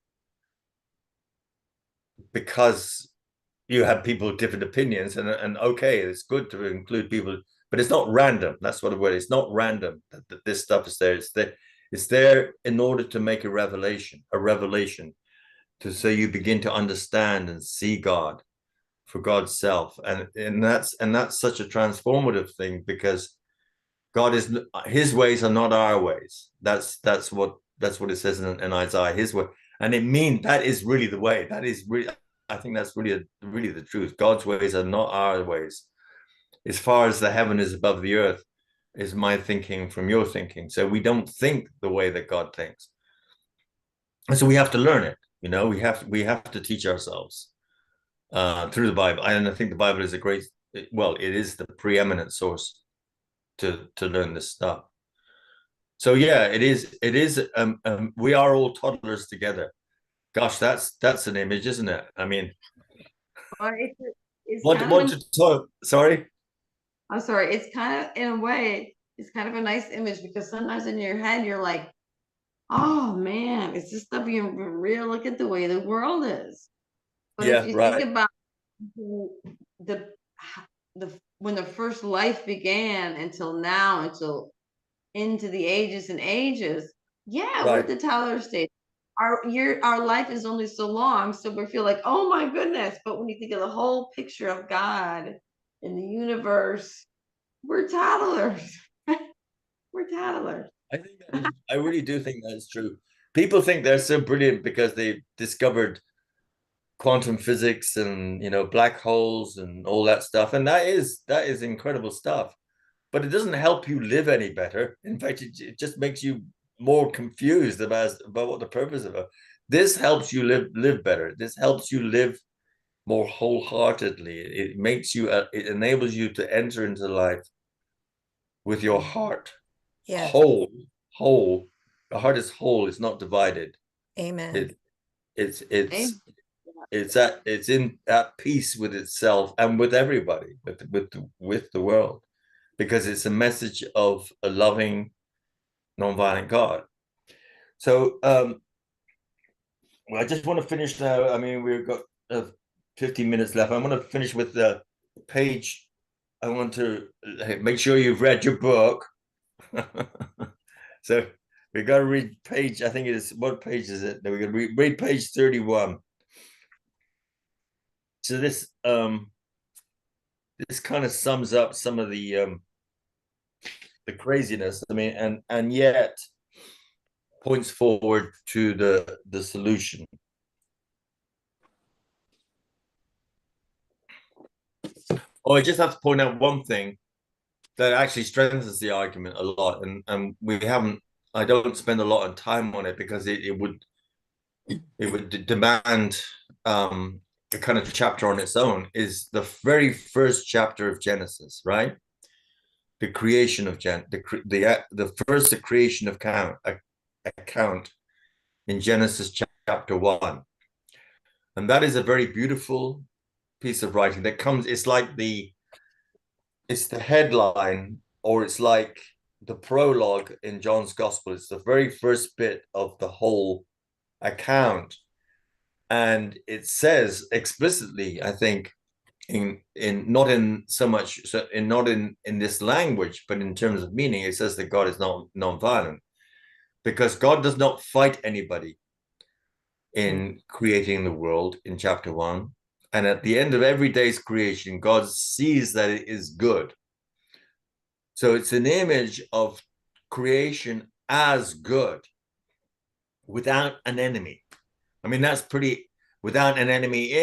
because you have people with different opinions, and okay, it's good to include people, but it's not random. That's what the word is. It's not random that this stuff is there. It's there in order to make a revelation, so you begin to understand and see God for God's self, and that's such a transformative thing, because God is, his ways are not our ways. That's what it says in Isaiah, his way. And it means that is really the way. That is really, I think that's really the truth. God's ways are not our ways. As far as the heaven is above the earth, is my thinking from your thinking. So we don't think the way that God thinks. And so we have to learn it. You know, we have to teach ourselves through the Bible. And I think the Bible is it is the preeminent source to learn this stuff. So yeah, it is. We are all toddlers together. Gosh, that's an image, isn't it? I mean, Well, it's what kind what of, to talk? Sorry. I'm sorry, it's kind of, in a way, it's kind of a nice image, because sometimes in your head you're like, oh man, is this stuff even real? Look at the way the world is. But if Yeah, you think right. about the the when the first life began until now, until into the ages and ages, yeah, we're at Right. the toddler stage. Our life is only so long, so we feel like, oh my goodness. But when you think of the whole picture of God in the universe, we're toddlers. We're toddlers. I really do think that's true. People think they're so brilliant because they've discovered quantum physics and, you know, black holes and all that stuff, and that is incredible stuff. But it doesn't help you live any better. In fact, it just makes you more confused about what the purpose of it. This helps you live better. This helps you live more wholeheartedly. It makes you it enables you to enter into life with your heart Yeah. whole. The heart is whole. It's not divided. Amen. It's Amen. it's in at peace with itself and with everybody, with the world, because it's a message of a loving, nonviolent God. So well, I just want to finish now. I mean, we've got 15 minutes left. I want to finish with the page. I want to make sure you've read your book. So we got to read page, I think it is, what page is it? We're going to read page 31. So this kind of sums up some of the craziness. I mean, and yet points forward to the solution. Oh, I just have to point out one thing that actually strengthens the argument a lot, and we haven't. I don't spend a lot of time on it because it would demand a kind of chapter on its own. Is the very first chapter of Genesis, right? The creation of the first creation of account in Genesis chapter 1, and that is a very beautiful piece of writing that comes. It's the headline, or it's like the prologue in John's Gospel. It's the very first bit of the whole account. And it says explicitly, I think, in not in so much so in not in this language, but in terms of meaning, it says that God is not non-violent, because God does not fight anybody in creating the world in chapter 1. And at the end of every day's creation, God sees that it is good. So it's an image of creation as good, without an enemy. I mean, that's pretty, without an enemy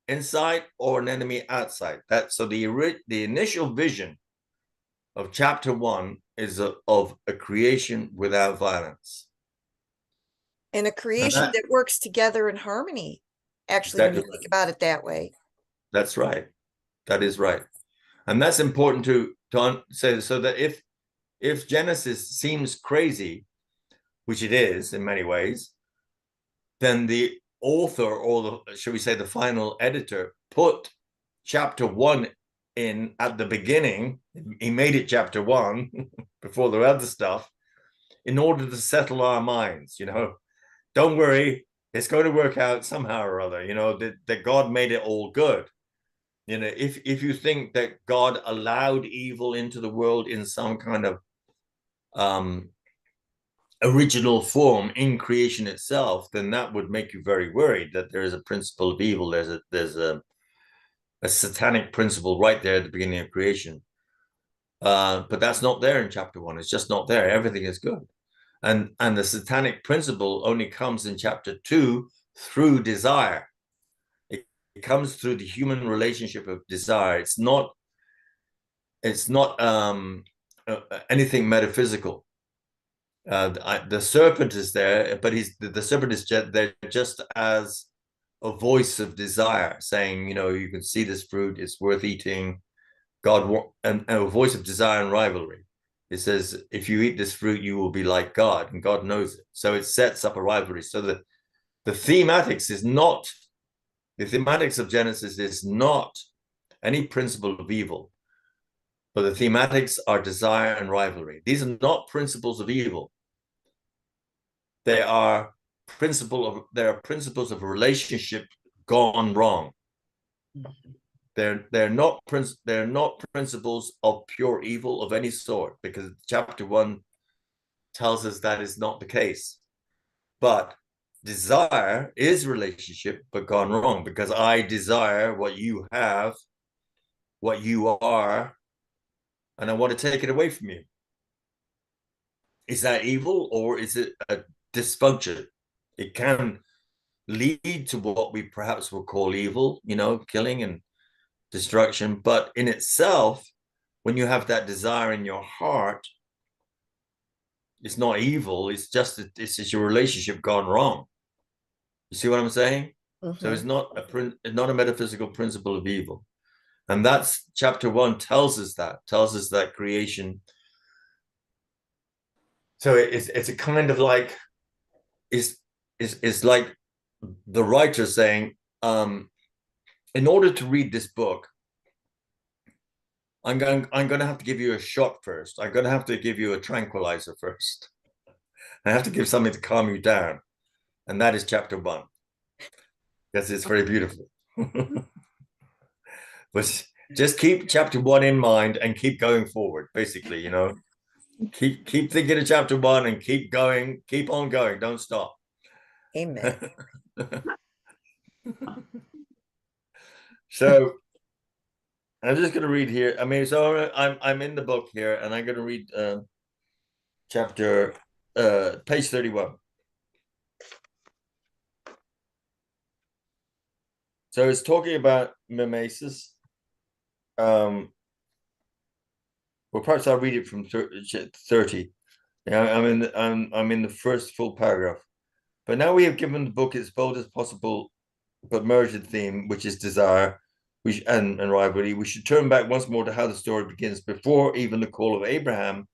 inside or an enemy outside. So the initial vision of chapter 1 is of a creation without violence. And a creation that works together in harmony, actually, when you think about it that way. That's right. That is right. And that's important to say, so that if Genesis seems crazy, which it is in many ways, then the author, or should we say the final editor, put chapter 1 in at the beginning. He made it chapter 1 before the other stuff, in order to settle our minds. Don't worry, it's going to work out somehow or other. That God made it all good. If you think that God allowed evil into the world in some kind of original form in creation itself, then that would make you very worried that there is a principle of evil. There's a satanic principle right there at the beginning of creation. But that's not there in chapter 1. It's just not there. Everything is good. And the satanic principle only comes in chapter 2 through desire. It comes through the human relationship of desire. It's not anything metaphysical. The serpent is there, but the serpent is there just as a voice of desire, saying, you can see this fruit, it's worth eating. God, and a voice of desire and rivalry. It says, if you eat this fruit, you will be like God, and God knows it. So it sets up a rivalry. So the thematics of Genesis is not any principle of evil, but the thematics are desire and rivalry. These are not principles of evil. They are principles of relationship gone wrong. They're not principles of pure evil of any sort, because chapter 1 tells us that is not the case. But desire is relationship, but gone wrong, because I desire what you have, what you are, and I want to take it away from you. Is that evil, or is it a dysfunction? It can lead to what we perhaps will call evil, killing and destruction. But in itself, when you have that desire in your heart, it's not evil. It's just your relationship gone wrong. You see what I'm saying? Mm-hmm. So it's not a metaphysical principle of evil. And that's chapter 1 tells us that creation. So it's a kind of like, it's like the writer saying, in order to read this book, I'm going to have to give you a shot first. I'm going to have to give you a tranquilizer first. I have to give something to calm you down. And that is chapter 1. Because it's very beautiful. But just keep chapter 1 in mind and keep going forward, basically, Keep thinking of chapter 1 and keep going, keep on going, don't stop. Amen. So I'm just going to read here. I mean, so I'm in the book here, and I'm going to read page 31. So it's talking about mimesis. Well, perhaps I'll read it from 30. Yeah, I'm in the first full paragraph. But now we have given the book its bold as possible but merged theme, which is desire, and rivalry. We should turn back once more to how the story begins, before even the call of Abraham,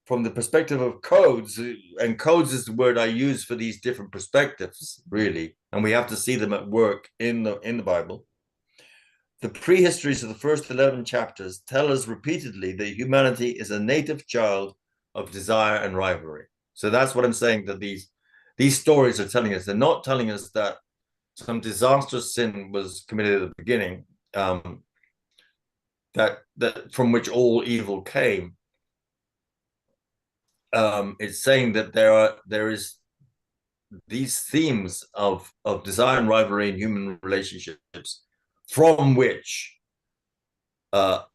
from the perspective of codes. And codes is the word I use for these different perspectives, really. And we have to see them at work in the Bible. The prehistories of the first 11 chapters tell us repeatedly that humanity is a native child of desire and rivalry. So that's what I'm saying, that these stories are telling us. They're not telling us that some disastrous sin was committed at the beginning, that from which all evil came. It's saying that there is these themes of desire and rivalry in human relationships, from which bad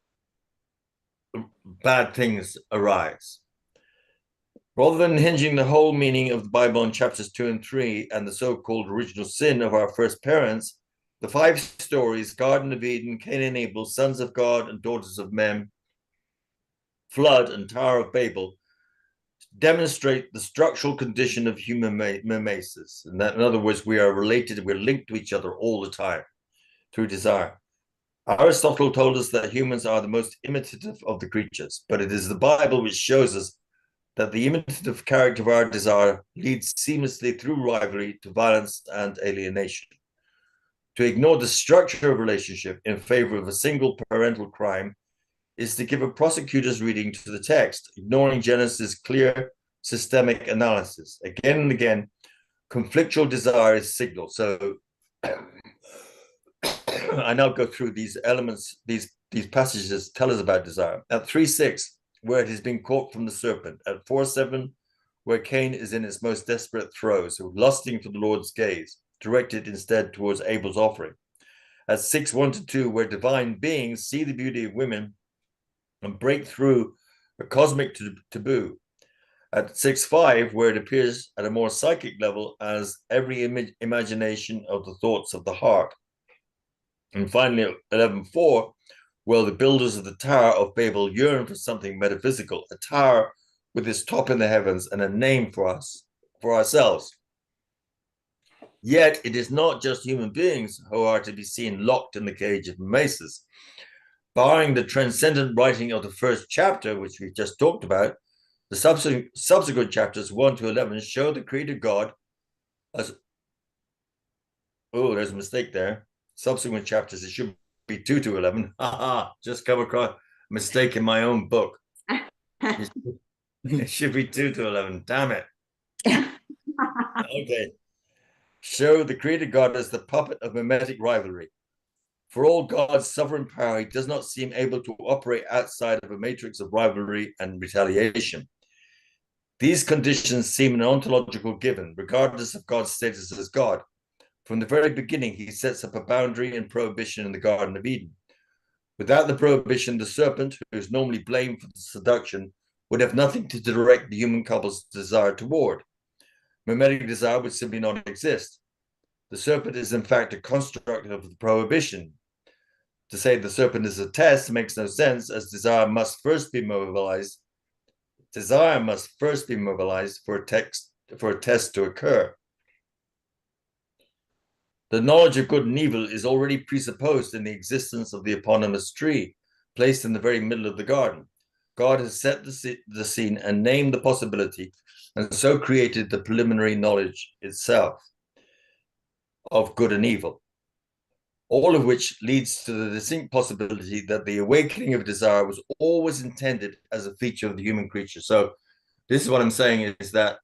things arise. Rather than hinging the whole meaning of the Bible on chapters 2 and 3 and the so-called original sin of our first parents, the 5 stories, Garden of Eden, Cain and Abel, sons of God and daughters of men, flood and Tower of Babel, demonstrate the structural condition of human mimesis. And that, in other words, we are related, we're linked to each other all the time through desire. Aristotle told us that humans are the most imitative of the creatures, but it is the Bible which shows us that the imitative character of our desire leads seamlessly through rivalry to violence and alienation. To ignore the structure of relationship in favor of a single parental crime is to give a prosecutor's reading to the text, ignoring Genesis' clear systemic analysis. Again and again, conflictual desire is signaled. So I now go through these elements, these passages tell us about desire. At 3:6, where it has been caught from the serpent. At 4:7, where Cain is in its most desperate throes, lusting for the Lord's gaze, directed instead towards Abel's offering. At 6:1-2, where divine beings see the beauty of women and break through a cosmic taboo. At 6:5, where it appears at a more psychic level as every imagination of the thoughts of the heart. And finally, at 11:4, where the builders of the Tower of Babel yearn for something metaphysical, a tower with its top in the heavens and a name for us, for ourselves. Yet it is not just human beings who are to be seen locked in the cage of mimesis. Barring the transcendent writing of the first chapter, which we just talked about, the subsequent chapters 1-11 show the Creator God as, oh, there's a mistake there. Subsequent chapters, it should be 2-11. Haha, just come across a mistake in my own book. It should be 2-11. Damn it. Okay. Show the Creator God as the puppet of mimetic rivalry. For all God's sovereign power, he does not seem able to operate outside of a matrix of rivalry and retaliation. These conditions seem an ontological given, regardless of God's status as God. From the very beginning, he sets up a boundary and prohibition in the Garden of Eden. Without the prohibition, the serpent, who is normally blamed for the seduction, would have nothing to direct the human couple's desire toward. Mimetic desire would simply not exist. The serpent is, in fact, a construct of the prohibition. To say the serpent is a test makes no sense, as desire must first be mobilized. Desire must first be mobilized for a test to occur. The knowledge of good and evil is already presupposed in the existence of the eponymous tree, placed in the very middle of the garden. God has set the scene and named the possibility, and so created the preliminary knowledge itself of good and evil, all of which leads to the distinct possibility that the awakening of desire was always intended as a feature of the human creature. So this is what I'm saying, is that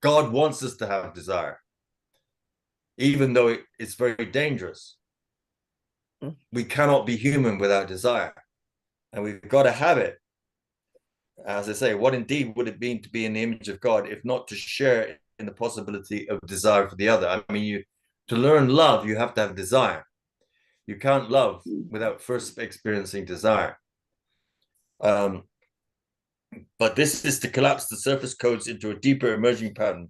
God wants us to have desire, even though it's very dangerous. We cannot be human without desire, and we've got to have it. As I say, what indeed would it mean to be in the image of God if not to share in the possibility of desire for the other? I mean, to learn love, you have to have desire. You can't love without first experiencing desire. But this is to collapse the surface codes into a deeper emerging pattern,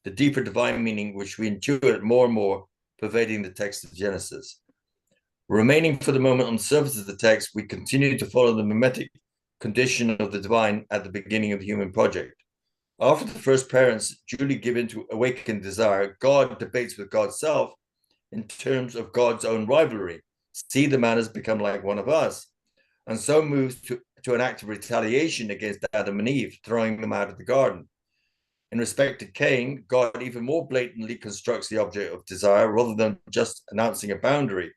the deeper divine meaning which we intuit more and more, pervading the text of Genesis. Remaining for the moment on the surface of the text, we continue to follow the mimetic condition of the divine at the beginning of the human project. After the first parents duly give in to awakened desire, God debates with God's self in terms of God's own rivalry. See, the man has become like one of us, and so moves to an act of retaliation against Adam and Eve, throwing them out of the garden. In respect to Cain, God even more blatantly constructs the object of desire rather than just announcing a boundary.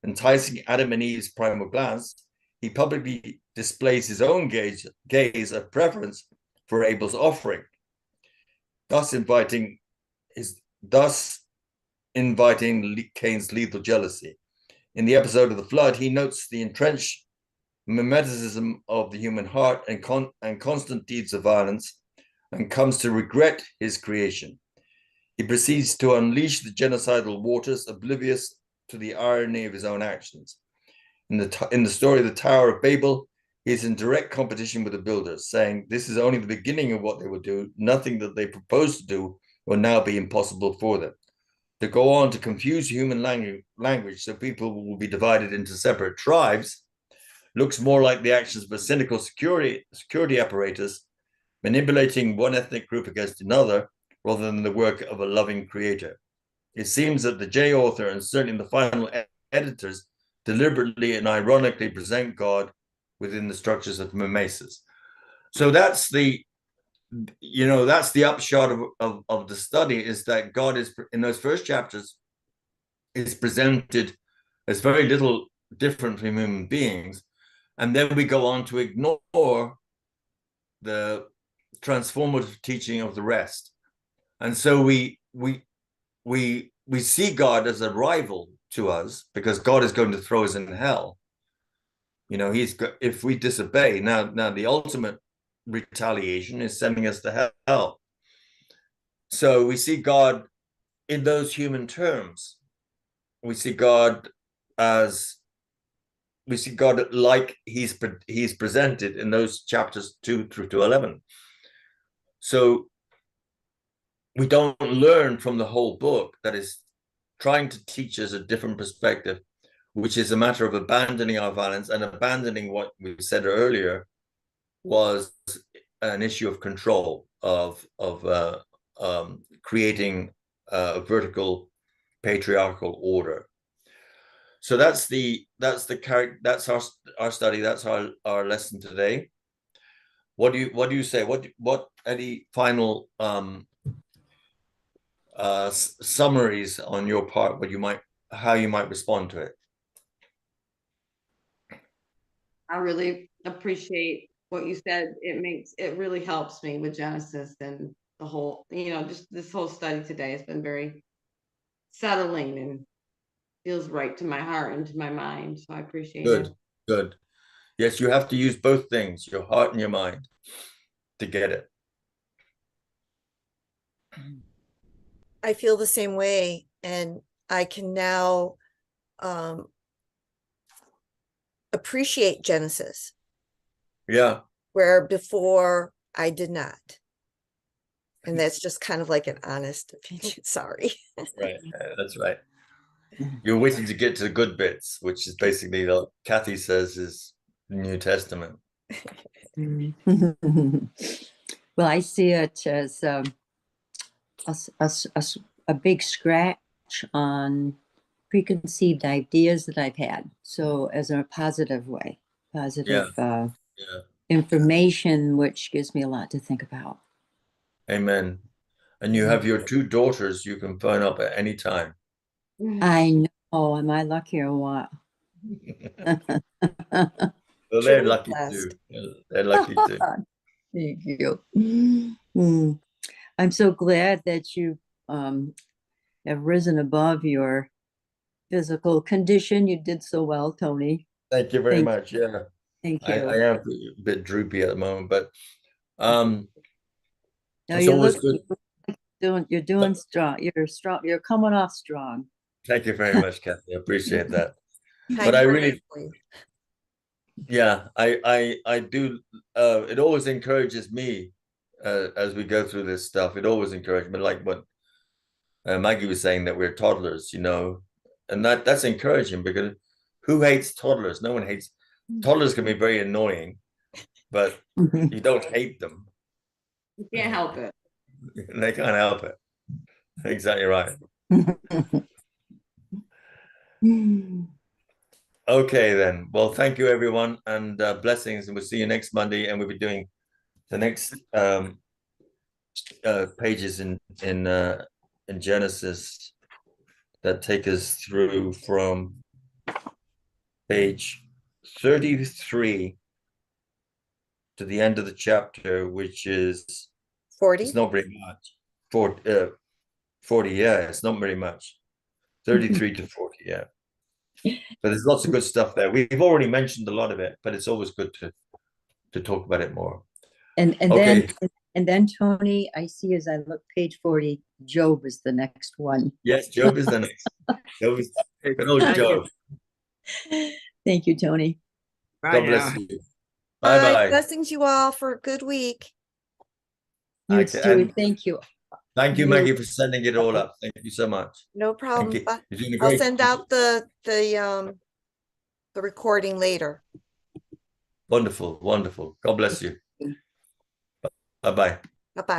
Enticing Adam and Eve's primal glance, he publicly displays his own gaze of preference for Abel's offering, thus inviting Cain's lethal jealousy. In the episode of the flood, he notes the entrenched mimeticism of the human heart and constant deeds of violence, and comes to regret his creation. He proceeds to unleash the genocidal waters, oblivious to the irony of his own actions. In the story of the Tower of Babel, he is in direct competition with the builders, saying, "This is only the beginning of what they will do. Nothing that they propose to do will now be impossible for them." To go on to confuse human language so people will be divided into separate tribes looks more like the actions of a cynical security apparatus manipulating one ethnic group against another, rather than the work of a loving creator. It seems that the J author, and certainly the final editors, deliberately and ironically present God within the structures of mimesis. So that's the upshot of the study, is that God is, in those first chapters, is presented as very little different from human beings. And then we go on to ignore the transformative teaching of the rest. And so we see God as a rival to us, because God is going to throw us in hell. If we disobey, now the ultimate retaliation is sending us to hell. So we see God in those human terms. We see God like he's presented in those chapters 2 through to 11. So we don't learn from the whole book that is trying to teach us a different perspective, which is a matter of abandoning our violence and abandoning what we said earlier was an issue of control, of creating a vertical patriarchal order. So that's our study. That's our lesson today. What do you say? What any final summaries on your part? How you might respond to it? I really appreciate what you said. It really helps me with Genesis, and the whole, just this whole study today has been very settling and feels right to my heart and to my mind. So I appreciate it. Good. Yes, you have to use both things, your heart and your mind, to get it. I feel the same way, and I can now appreciate Genesis. Yeah. Where before I did not. And that's just kind of like an honest opinion. Sorry. Right. That's right. You're waiting to get to the good bits, which is basically, like Kathy says, is the New Testament. Well, I see it as a big scratch on preconceived ideas that I've had. So as a positive way, information, which gives me a lot to think about. Amen. And you have your 2 daughters you can phone up at any time. I know. Am I lucky or what? Well, they're lucky too. They're lucky too. Thank you. I'm so glad that you have risen above your physical condition. You did so well, Tony. Thank you very much. Yeah. Thank you. I am a bit droopy at the moment, but no, it's always good. You're doing strong. You're strong. You're coming off strong. Thank you very much, Kathy. I appreciate that. But I really, yeah, I do. It always encourages me as we go through this stuff. It always encourages me, like what Maggie was saying, that we're toddlers, and that's encouraging, because who hates toddlers? No one hates toddlers. Can be very annoying, but you don't hate them. You can't help it. They can't help it. Exactly right. Okay, then. Well, thank you, everyone, and blessings. And we'll see you next Monday. And we'll be doing the next pages in Genesis that take us through from page 33 to the end of the chapter, which is 40. It's not very much. 40, yeah, it's not very much. 33 to 40, yeah. But there's lots of good stuff there. We've already mentioned a lot of it, but it's always good to talk about it more. And Okay. then Tony, I see as I look page 40, Job is the next one. Yes, Job is the next. Job is good old Thank you. Job. Thank you, Tony. Bye God bless now. you. Bye-bye. Blessings you all for a good week. You Okay, too. and Thank you. thank you, Maggie, for sending it all up. Thank you so much. No problem. Thank you. You're doing a I'll great send out the recording later. Wonderful, wonderful. God bless you. Bye-bye. Bye-bye. Bye.